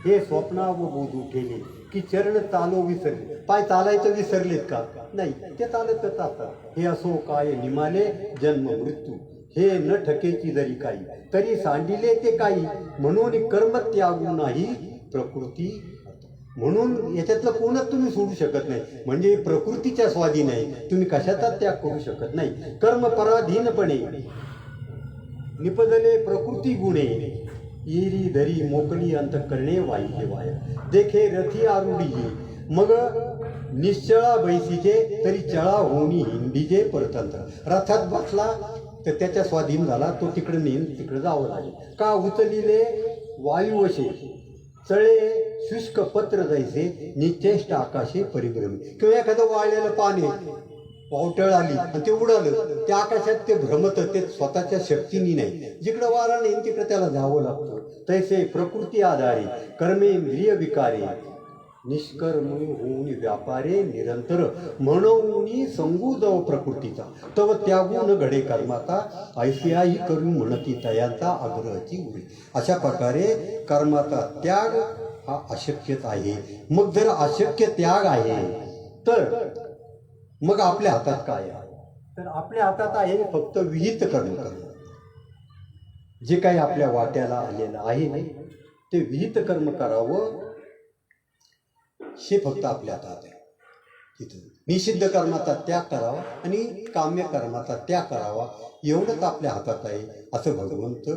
हे स्वप्ना व बोध उठेले, की चरण चालो विसरले, पाय चालायचं विसरलेत का, नाही ते चालतच असतात. हे असो काय निमाले जन्म मृत्यू, हे न ठकेची जरी काही, तरी सांडिले ते काही, म्हणून कर्म त्यागू नाही प्रकृती. म्हणून याच्यातलं कोणच तुम्ही सोडू शकत नाही, म्हणजे प्रकृतीच्या स्वाधीन आहे, तुम्ही कशाचा त्याग करू शकत नाही. कर्म पराधीनपणे निपजले प्रकृती गुणे, येरी धरी मोकळी अंतःकरणे वाहिजे वाया, देखे रथी आरुढीजे, मग निश्चळा बैसीचे, तरी चळा होणी हिंडीचे परतंत्र. रथात बसला तर त्याच्या स्वाधीन झाला, तो तिकडे नेऊन तिकडे जावं लागेल. का उचलिले वायुवशे, चळे शुष्क पत्र जैसे, निश्चेष्ट आकाशे परिभ्रमी. किंवा एखादं वाळलेलं पाणी पावटळ आली आणि ते उडालं, त्या आकाशात ते भ्रमतं, ते स्वतःच्या शक्तीने नाही, जिकडं वारा नाही तिकडे त्याला जावं लागतं. तैसे प्रकृती आधारे कर्मेंद्रिय विकारे, निष्कर्म होऊन व्यापारे निरंतर, म्हणून संगू जाऊ प्रकृतीचा, तव त्यागून घडे कर्माचा, ऐसियाही करू म्हणती तयांचा आग्रहाची उडी. अशा प्रकारे कर्माचा त्याग हा अशक्यच आहे. मग जर अशक्य त्याग आहे तर मग आपल्या हातात काय आहे, तर आपल्या हातात आहे फक्त विहित कर्म करणं. जे काही आपल्या वाट्याला आलेलं आहे ते विहित कर्म करावं, हे फक्त आपल्या हातात आहे. तिथं निषिद्ध कर्माचा त्याग करावा आणि काम्य कर्माचा त्याग करावा, एवढंच आपल्या हातात आहे असं भगवंत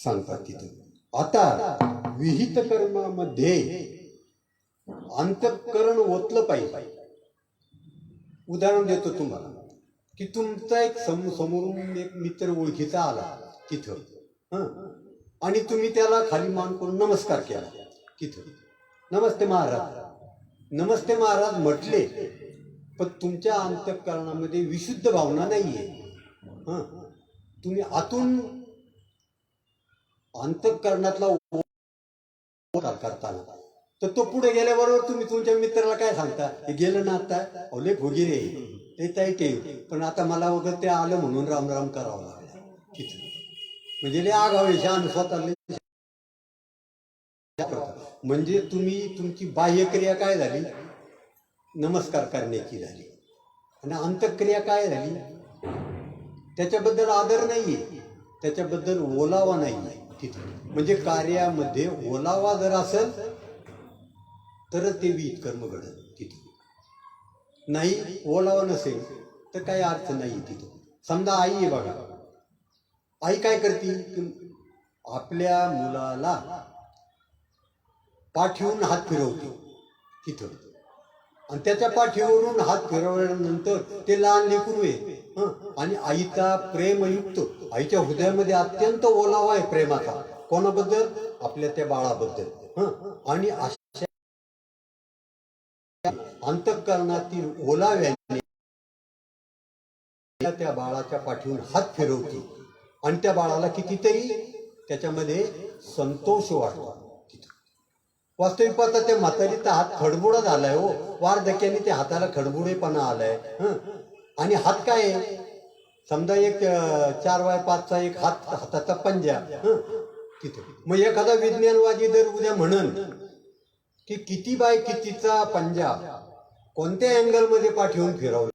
सांगतात तिथं. आता विहित कर्मामध्ये अंतःकरण ओतलं पाहिजे. उदाहरण देतो तुम्हाला, की तुमचा एक समोरून एक मित्र ओळखीचा आला तिथं, आणि तुम्ही त्याला खाली मान करून नमस्कार केला तिथं, नमस्ते महाराज, नमस्ते महाराज म्हटले, पण तुमच्या अंतःकरणामध्ये विशुद्ध भावना नाहीये. तुम्ही आतून अंतःकरणातला करताना, तर तो पुढे गेल्याबरोबर तुम्ही तुमच्या मित्राला काय सांगता, हे गेलं ना आता, अवले भोगी रे ते ताईटे, पण आता मला वगैरे ते आलं म्हणून राम राम करावं लागलं तिथं. म्हणजे लय आगावे शान स्वतःला. म्हणजे तुम्ही तुमची बाह्यक्रिया काय झाली, नमस्कार करण्याची झाली, आणि अंतःक्रिया काय झाली, त्याच्याबद्दल आदर नाहीये, त्याच्याबद्दल ओलावा नाही तिथे. म्हणजे कार्यामध्ये ओलावा जर असेल तरच ते विहित कर्म घडत तिथे. नाही ओलावा नसेल तर काही अर्थ नाही तिथे. समजा आई आहे बघा, आई काय करते, आपल्या मुलाला पाठीवरून हात फिरवते तिथं, आणि त्याच्या पाठीवरून हात फिरवल्यानंतर ते लहान लेकरू आहे, आणि आईचा प्रेमयुक्त, आईच्या हृदयामध्ये अत्यंत ओलावा आहे प्रेमाचा. कोणाबद्दल, आपल्या त्या बाळाबद्दल. आणि अशा अंतःकरणातील ओलाव्याने त्या बाळाच्या पाठीवरून हात फिरवते, आणि त्या बाळाला कितीतरी त्याच्यामध्ये संतोष वाटतो. वास्तविक पाहता त्या म्हातारीचा हात खडबुडा झालाय हो, वार्धक्याने त्या हाताला खडबुडेपणा आलाय. आणि हात काय आहे, समजा एक 4x5चा एक हाताचा पंजा तिथे. मग एखादा विज्ञानवादी जर उद्या म्हणन की किती बाय कितीचा पंजा कोणत्या अँगल मध्ये पाठवून फिरवला,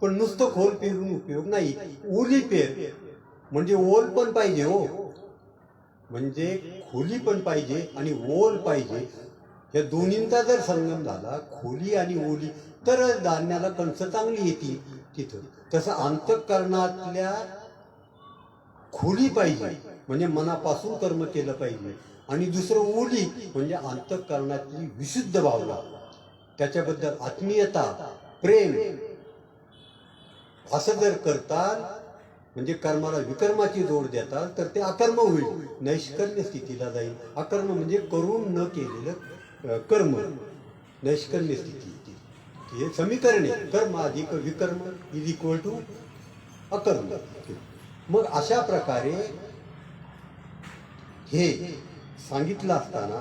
पण नुसतं खोल पेरून उपयोग नाही, ओली पेर म्हणजे ओल पण पाहिजे हो, म्हणजे खोली पण पाहिजे आणि ओल पाहिजे. या दोन्हींचा जर संगम झाला, खोली आणि ओली, तर धान्याला कणसं चांगली येतील तिथं. तसं अंतःकरणातल्या खोली पाहिजे, म्हणजे मनापासून कर्म केलं पाहिजे, आणि दुसरं ओली म्हणजे अंतःकरणातली विशुद्ध भावना. त्याच्याबद्दल आत्मीयता, प्रेम असं जर करताल, म्हणजे कर्माला विकर्माची जोड देताल, तर ते अकर्म होईल, नैष्कर्म्य स्थितीला जाईल. अकर्म म्हणजे करून न केलेलं कर्म, नैष्कर्म्य स्थिती. हे समीकरण आहे, कर्म अधिक विकर्म इज इक्वल टू अकर्म. मग अशा प्रकारे हे सांगितलं असताना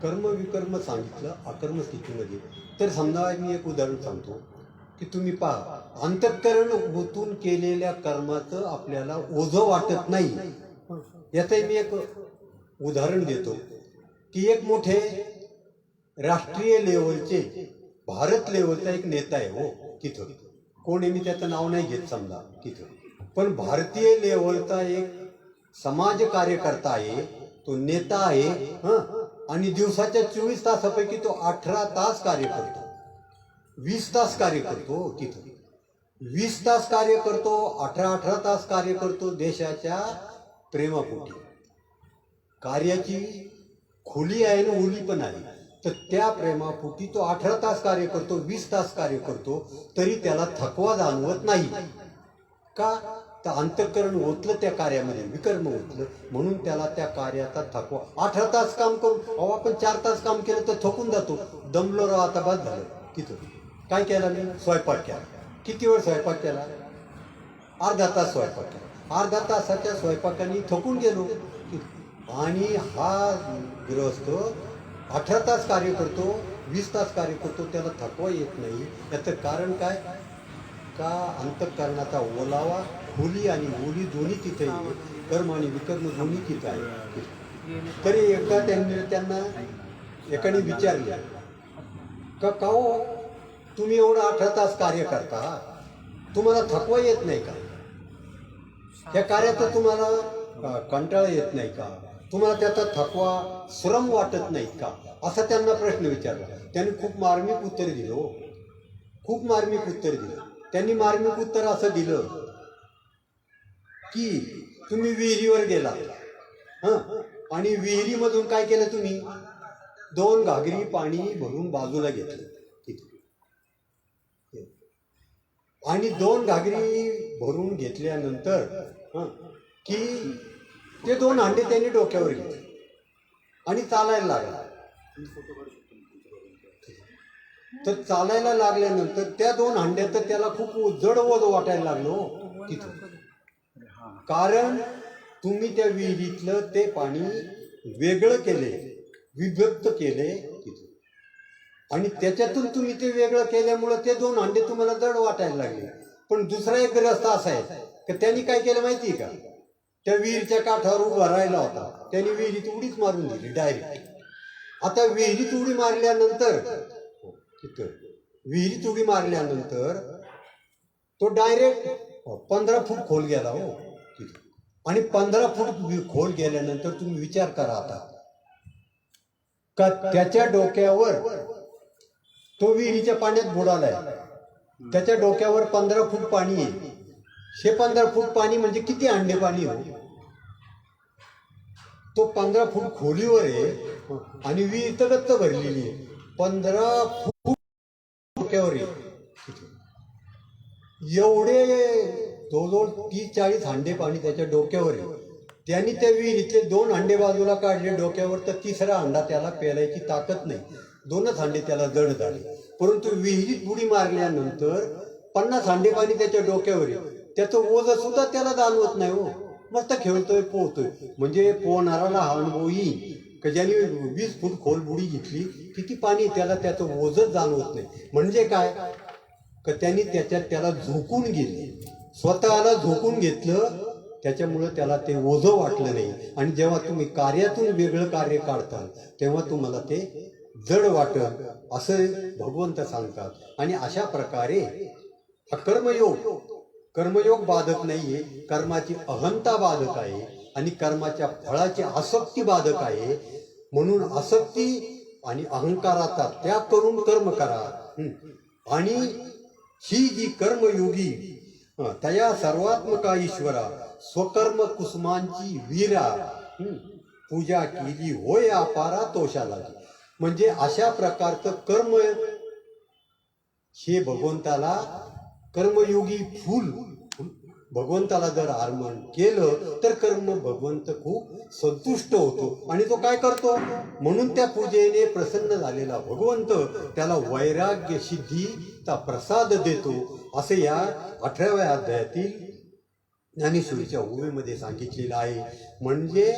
कर्म विकर्म सांगितलं अकर्म स्थितीमध्ये. तर समजा मी एक उदाहरण सांगतो की तुम्ही पहा, अंतःकरण ओतून केलेल्या कर्माचं आपल्याला ओझं वाटत नाही. याचं मी एक उदाहरण देतो की एक मोठे राष्ट्रीय लेवलचे, भारत लेवलचा एक नेता आहे हो तिथं, कोण आहे मी त्याचं नाव नाही घेत समजा तिथं, पण भारतीय लेवलचा एक समाज कार्यकर्ता आहे, तो नेता आहे. आणि दिवसाच्या 24 तासापैकी तो 18 तास कार्य करतो, 20 तास कार्य करतो तिथं, 20 तास कार्य करतो, 18 तास कार्य करतो देशाच्या प्रेमापोटी. कार्याची खोली आहे आणि ओली पण आहे. तर त्या प्रेमापोटी तो 18 तास कार्य करतो, 20 तास कार्य करतो, तरी त्याला थकवा जाणवत नाही. का? तर अंतःकरण ओतलं त्या कार्यामध्ये, विकर्म ओतलं, म्हणून त्याला त्या कार्याचा थकवा. 18 तास काम करून, अहो आपण 4 तास काम केलं तर थकून जातो, दमलो राव आता बाद झालं. तिथं काय केलं मी? स्वयंपाक केला. किती वेळ स्वयंपाक केला? अर्धा तास स्वयंपाक केला. अर्धा तासाच्या स्वयंपाकाने थकून गेलो. आणि हा गृहस्थ 18 तास कार्य करतो, 20 तास कार्य करतो, त्याला थकवा येत नाही. याचं कारण काय? का अंतःकरणाचा ओलावा, खोली आणि ओली दोन्ही तिथे आहे, कर्म आणि विकर्म दोन्ही तिथे आहे. तरी त्यांना एकाने विचारले का हो तुम्ही एवढं 18 तास कार्य करता, तुम्हाला थकवा येत नाही का? त्या कार्याचा तुम्हाला कंटाळा येत नाही का? तुम्हाला त्याचा थकवा, श्रम वाटत नाही का? असा त्यांना प्रश्न विचारला. त्यांनी खूप मार्मिक उत्तर दिलं हो, खूप मार्मिक उत्तर दिलं. त्यांनी मार्मिक उत्तर असं दिलं की तुम्ही विहिरीवर गेला आणि विहिरीमधून काय केलं तुम्ही? 2 घागरी पाणी भरून बाजूला घेतलं आणि 2 घागरी भरून घेतल्यानंतर की ते 2 हांडे त्यांनी डोक्यावर घेतले आणि चालायला लागला. तर चालायला लागल्यानंतर त्या 2 हांड्यात त्याला खूप जड ओझं वाटायला लागलो तिथं. कारण तुम्ही त्या विहिरीतलं ते पाणी वेगळं केले, विभक्त केले तिथं, आणि त्याच्यातून तुम्ही ते वेगळं केल्यामुळं ते 2 हांडे तुम्हाला जड वाटायला लागले. पण दुसरा एक ग्रस्त असा आहे की त्यांनी काय केलं माहिती आहे का? त्या विहिरीच्या काठावर उभा राहिला होता, त्यांनी विहिरीत उडीच मारून दिली डायरेक्ट. आता विहिरीत उडी मारल्यानंतर तो डायरेक्ट 15 फूट खोल गेला हो तिथे. आणि 15 फूट खोल गेल्यानंतर तुम्ही विचार करा आता का त्याच्या डोक्यावर, तो विहिरीच्या पाण्यात बुडालाय, त्याच्या डोक्यावर 15 फूट पाणी आहे. हे 15 फूट पाणी म्हणजे किती अंडे पाणी हो? तो 15 फूट खोलीवर आहे आणि विहीर तर गच्च भरलेली आहे. 15 फूट डोक्यावर आहे. एवढे जवळजवळ 30-40 हांडे पाणी त्याच्या डोक्यावर आहे. त्यांनी त्या विहिरीतले 2 हांडे बाजूला काढले डोक्यावर, तर 3रा हांडा त्याला पेलायची ताकद नाही. 2च हांडे त्याला जड झाले. परंतु विहिरीत बुडी मारल्यानंतर 50 हांडे पाणी त्याच्या डोक्यावर आहे. त्याचं ओझं सुद्धा त्याला जाणवत नाही हो. मस्त खेळतोय, पोहतोय. म्हणजे पोहणाराला हा अनुभव येईल की ज्याने 20 फूट खोल बुडी घेतली, किती पाणी त्याला त्याचं ओझंच जाणवत नाही. म्हणजे काय का त्यांनी त्याला झोकून गेले, स्वतःला झोकून घेतलं, त्याच्यामुळं त्याला ते ओझं वाटलं नाही. आणि जेव्हा तुम्ही कार्यातून वेगळं कार्य काढताल तेव्हा तुम्हाला ते जड वाटत, असं भगवंत सांगतात. आणि अशा प्रकारे हा कर्मयोग बाधक नाहीये, कर्माची अहंता बाधक आहे आणि कर्माच्या फळाची आसक्ती बाधक आहे. म्हणून आसक्ती आणि अहंकाराचा त्याग करून कर्म करा. आणि ही जी कर्मयोगी तया सर्वात्मका ईश्वरा स्वकर्म कुसुमांची वीरा पूजा केली होय अपारा तोषाला. म्हणजे अशा प्रकारचं कर्म हे भगवंताला कर्मयोगी फूल भगवंताला जर अर्पण केलं तर कर्म भगवंत खूप संतुष्ट होतो आणि तो काय करतो. म्हणून त्या पूजेने प्रसन्न झालेला भगवंत त्याला वैराग्य सिद्धीचा प्रसाद देतो असे या 18व्या अध्यायातील ज्ञानेश्वरीच्या ओवीमध्ये सांगितलेलं आहे. म्हणजे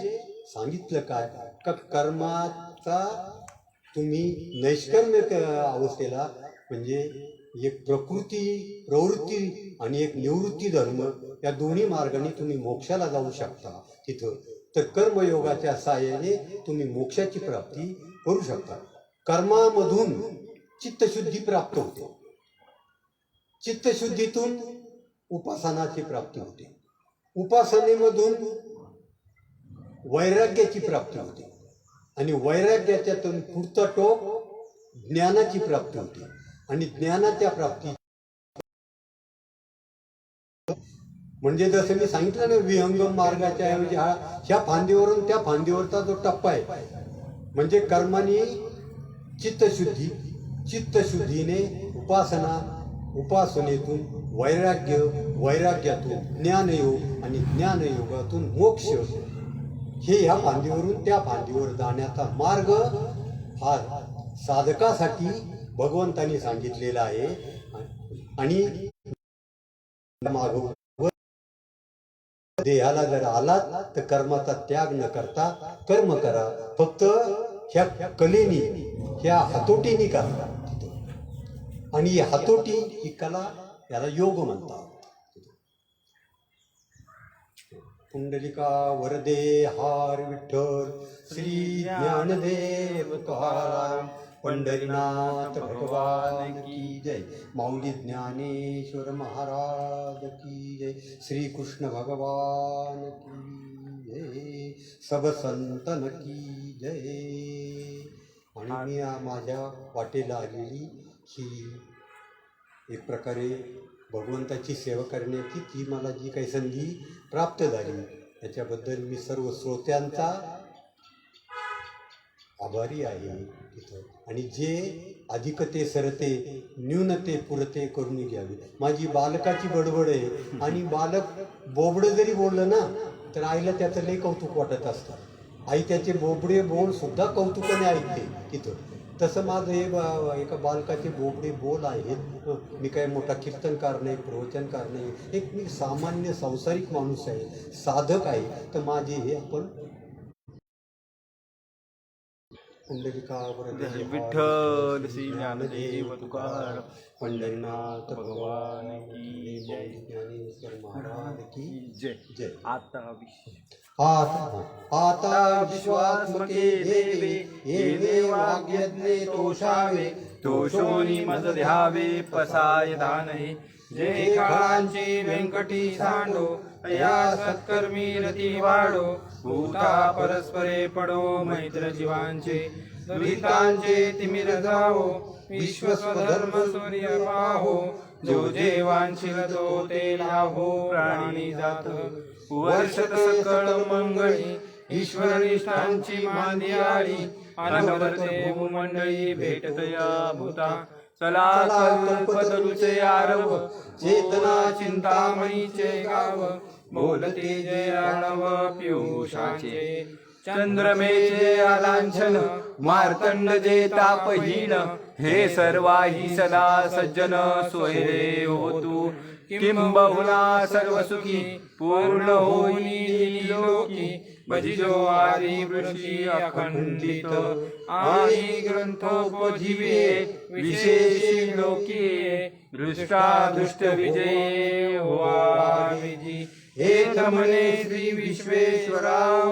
सांगितलं काय का कर्माचा तुम्ही नैष्कर्म्य अवस्थेला म्हणजे एक प्रवृत्ती आणि एक निवृत्ती धर्म या दोन्ही मार्गाने तुम्ही मोक्षाला जाऊ शकता. तिथं तर कर्मयोगाच्या सहाय्याने तुम्ही मोक्षाची प्राप्ती करू शकता. कर्मामधून चित्तशुद्धी प्राप्त होते. चित्तशुद्धीतून उपासनाची प्राप्ती होते. उपासनेमधून वैराग्याची प्राप्ती होते आणि वैराग्याच्यातून पुढचा टोक ज्ञानाची प्राप्ती होते आणि ज्ञानाच्या प्राप्ती म्हणजे जसं मी सांगितलं ना विहंगम मार्गाच्या ऐवजी ह्या फांदीवरून त्या फांदीवरचा जो टप्पा आहे म्हणजे कर्माने चित्तशुद्धीने उपासनेतून वैराग्यातून ज्ञानयोग आणि ज्ञानयोगातून मोक्ष हे ह्या फांदीवरून त्या फांदीवर जाण्याचा मार्ग हा साधकासाठी भगवंतांनी सांगितलेला आहे. आणि देहाला जर आलात तर कर्माचा त्याग न करता कर्म करा. फक्त ह्या कलेनी ह्या हातोटीनी करा आणि ही हातोटी ही कला याला योग म्हणतात. पुंडलिका वरदे हार विठ्ठल श्री ज्ञानदेव तुकाराम पंढरीनाथ भगवान की जय. माऊली ज्ञानेश्वर महाराज की जय. श्री कृष्ण भगवान की जय. सब संतन की जय. आणि मी माझ्या वाटेला आलेली ही एक प्रकारे भगवंताची सेवा करण्याची ती मला जी काही संधी प्राप्त झाली त्याच्याबद्दल मी सर्व श्रोत्यांचा आभारी आहे तिथं. आणि जे अधिकते सरते न्यूनते पुरते करून घ्यावी. माझी बालकाची बडबड आहे आणि बालक बोबडं जरी बोललं ना तर आईला त्याचं लई कौतुक वाटत असतं. आई त्याचे बोबडे बोल सुद्धा कौतुकाने ऐकते तिथं. तसं माझं हे एका बालकाचे बोबडे बोल आहेत. मी काही मोठा कीर्तनकार नाही, प्रवचनकार नाही, एक मी सामान्य संसारिक माणूस आहे, साधक आहे. तर माझे हे आपण पुंडलिका वरदे विठ्ठल श्री ज्ञानदेव तुकाराम पंढरीनाथ भगवान की जय. ज्ञानेश्वर महाराज की जय. जय. आता विश्वात्मके देवे येणे वाग्यज्ञे तोषावे तोषोनी मज ध्यावे पसाय दानहे. जे काळांची व्यंकटी सांडो या सत्कर्मी रती वाढो. भूता परस्परे पडो मैत्र जीवांचे दुरितांचे तिमिर जावो. विश्वस्वधर्म सूर्य पाहो जो जे वांछिल तो ते लाभो. प्राणी जात वर्षत सकळ मंगळी ईश्वर निष्ठांची मांदियाळी. अनवरते भूमंडळी भेटतया भूता. चला कल्पतरुचे आरव चेतना चिंतामणीचे गाव. बोलते जे अर्णव पियुषाचे चंद्रमेचे आलांछन. मार्तंड जे तापहीन हे सर्वाही सदा सज्जन सोयरे होतू. किंबहुना सर्व सुखी पूर्ण होई लोकी. भजिजो आदि वृषी अखंडित आणि ग्रंथोपजीवे विशेषी लोकी. दृष्टा दृष्ट विजय होवा विजी. हे तमने श्री विश्वेश्वराव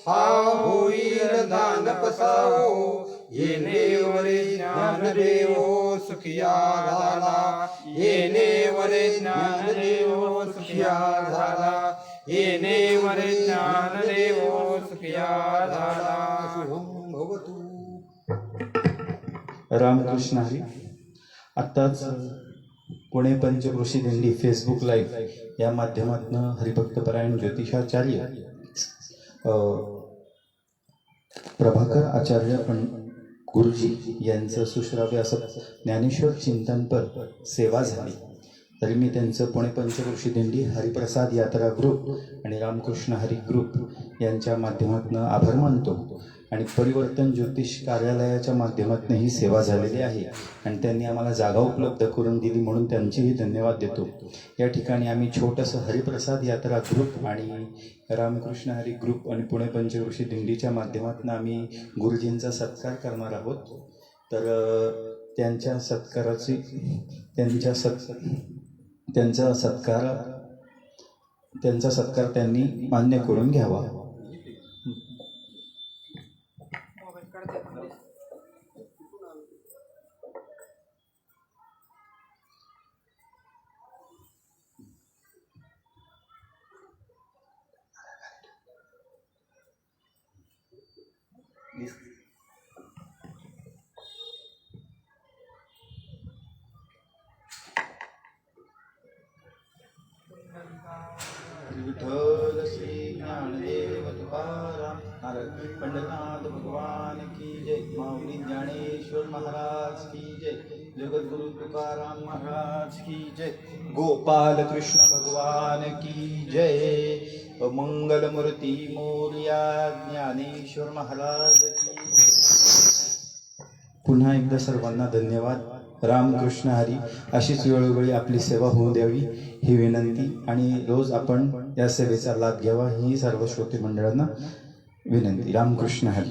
हा होईल दान पसावो. येणे वरे ज्ञानदेव सुखिया झाला. येणे वरे ज्ञानदेव सुखिया झाला. येणे वरे ज्ञानदेव सुखिया झाला. शुभम भवतु. रामकृष्ण हरी. आत्ताच पुणे पंचक्रोशी दिंडी फेसबुक लाईव्ह या माध्यमातून हरिभक्तपरायण ज्योतिषाचार्य प्रभाकर आचार्य गुरुजी यांचं सुश्राव्य असं ज्ञानेश्वर चिंतनपर सेवा झाली, तरी मी त्यांचं पुणे पंचक्रोशी दिंडी हरिप्रसाद यात्रा ग्रुप आणि रामकृष्ण हरी ग्रुप यांच्या माध्यमातून आभार मानतो. आणि परिवर्तन ज्योतिष कार्यालयाच्या माध्यमातून ही सेवा झालेली आहे आणि त्यांनी आम्हाला जागा उपलब्ध करून दिली, म्हणून त्यांचेही धन्यवाद देतो. या ठिकाणी आम्ही छोटंसं हरिप्रसाद यात्रा ग्रुप आणि रामकृष्ण हरी ग्रुप आणि पुणे पंचक्रोशी दिंडीच्या माध्यमातून आम्ही गुरुजींचा सत्कार करणार आहोत. तर त्यांच्या सत्कार त्यांनी मान्य करून घ्यावा. विठ्ठल श्री ज्ञानदेव तुकाराम पंढरनाथ भगवान की जय. माऊली ज्ञानेश्वर महाराज की जय. जगद्गुरु तुकाराम महाराज की जय. गोपाल कृष्ण भगवान की जय. मंगलमूर्ती मोरया ज्ञानेश्वर महाराज की जय. पुन्हा एकदा सर्वांना धन्यवाद. रामकृष्ण हरी. अशीच वेळोवेळी आपली सेवा होऊ द्यावी ही विनंती, आणि रोज आपण या सेवेचा लाभ घ्यावा ही सर्व श्रोते मंडळांना विनंती. रामकृष्ण हरी.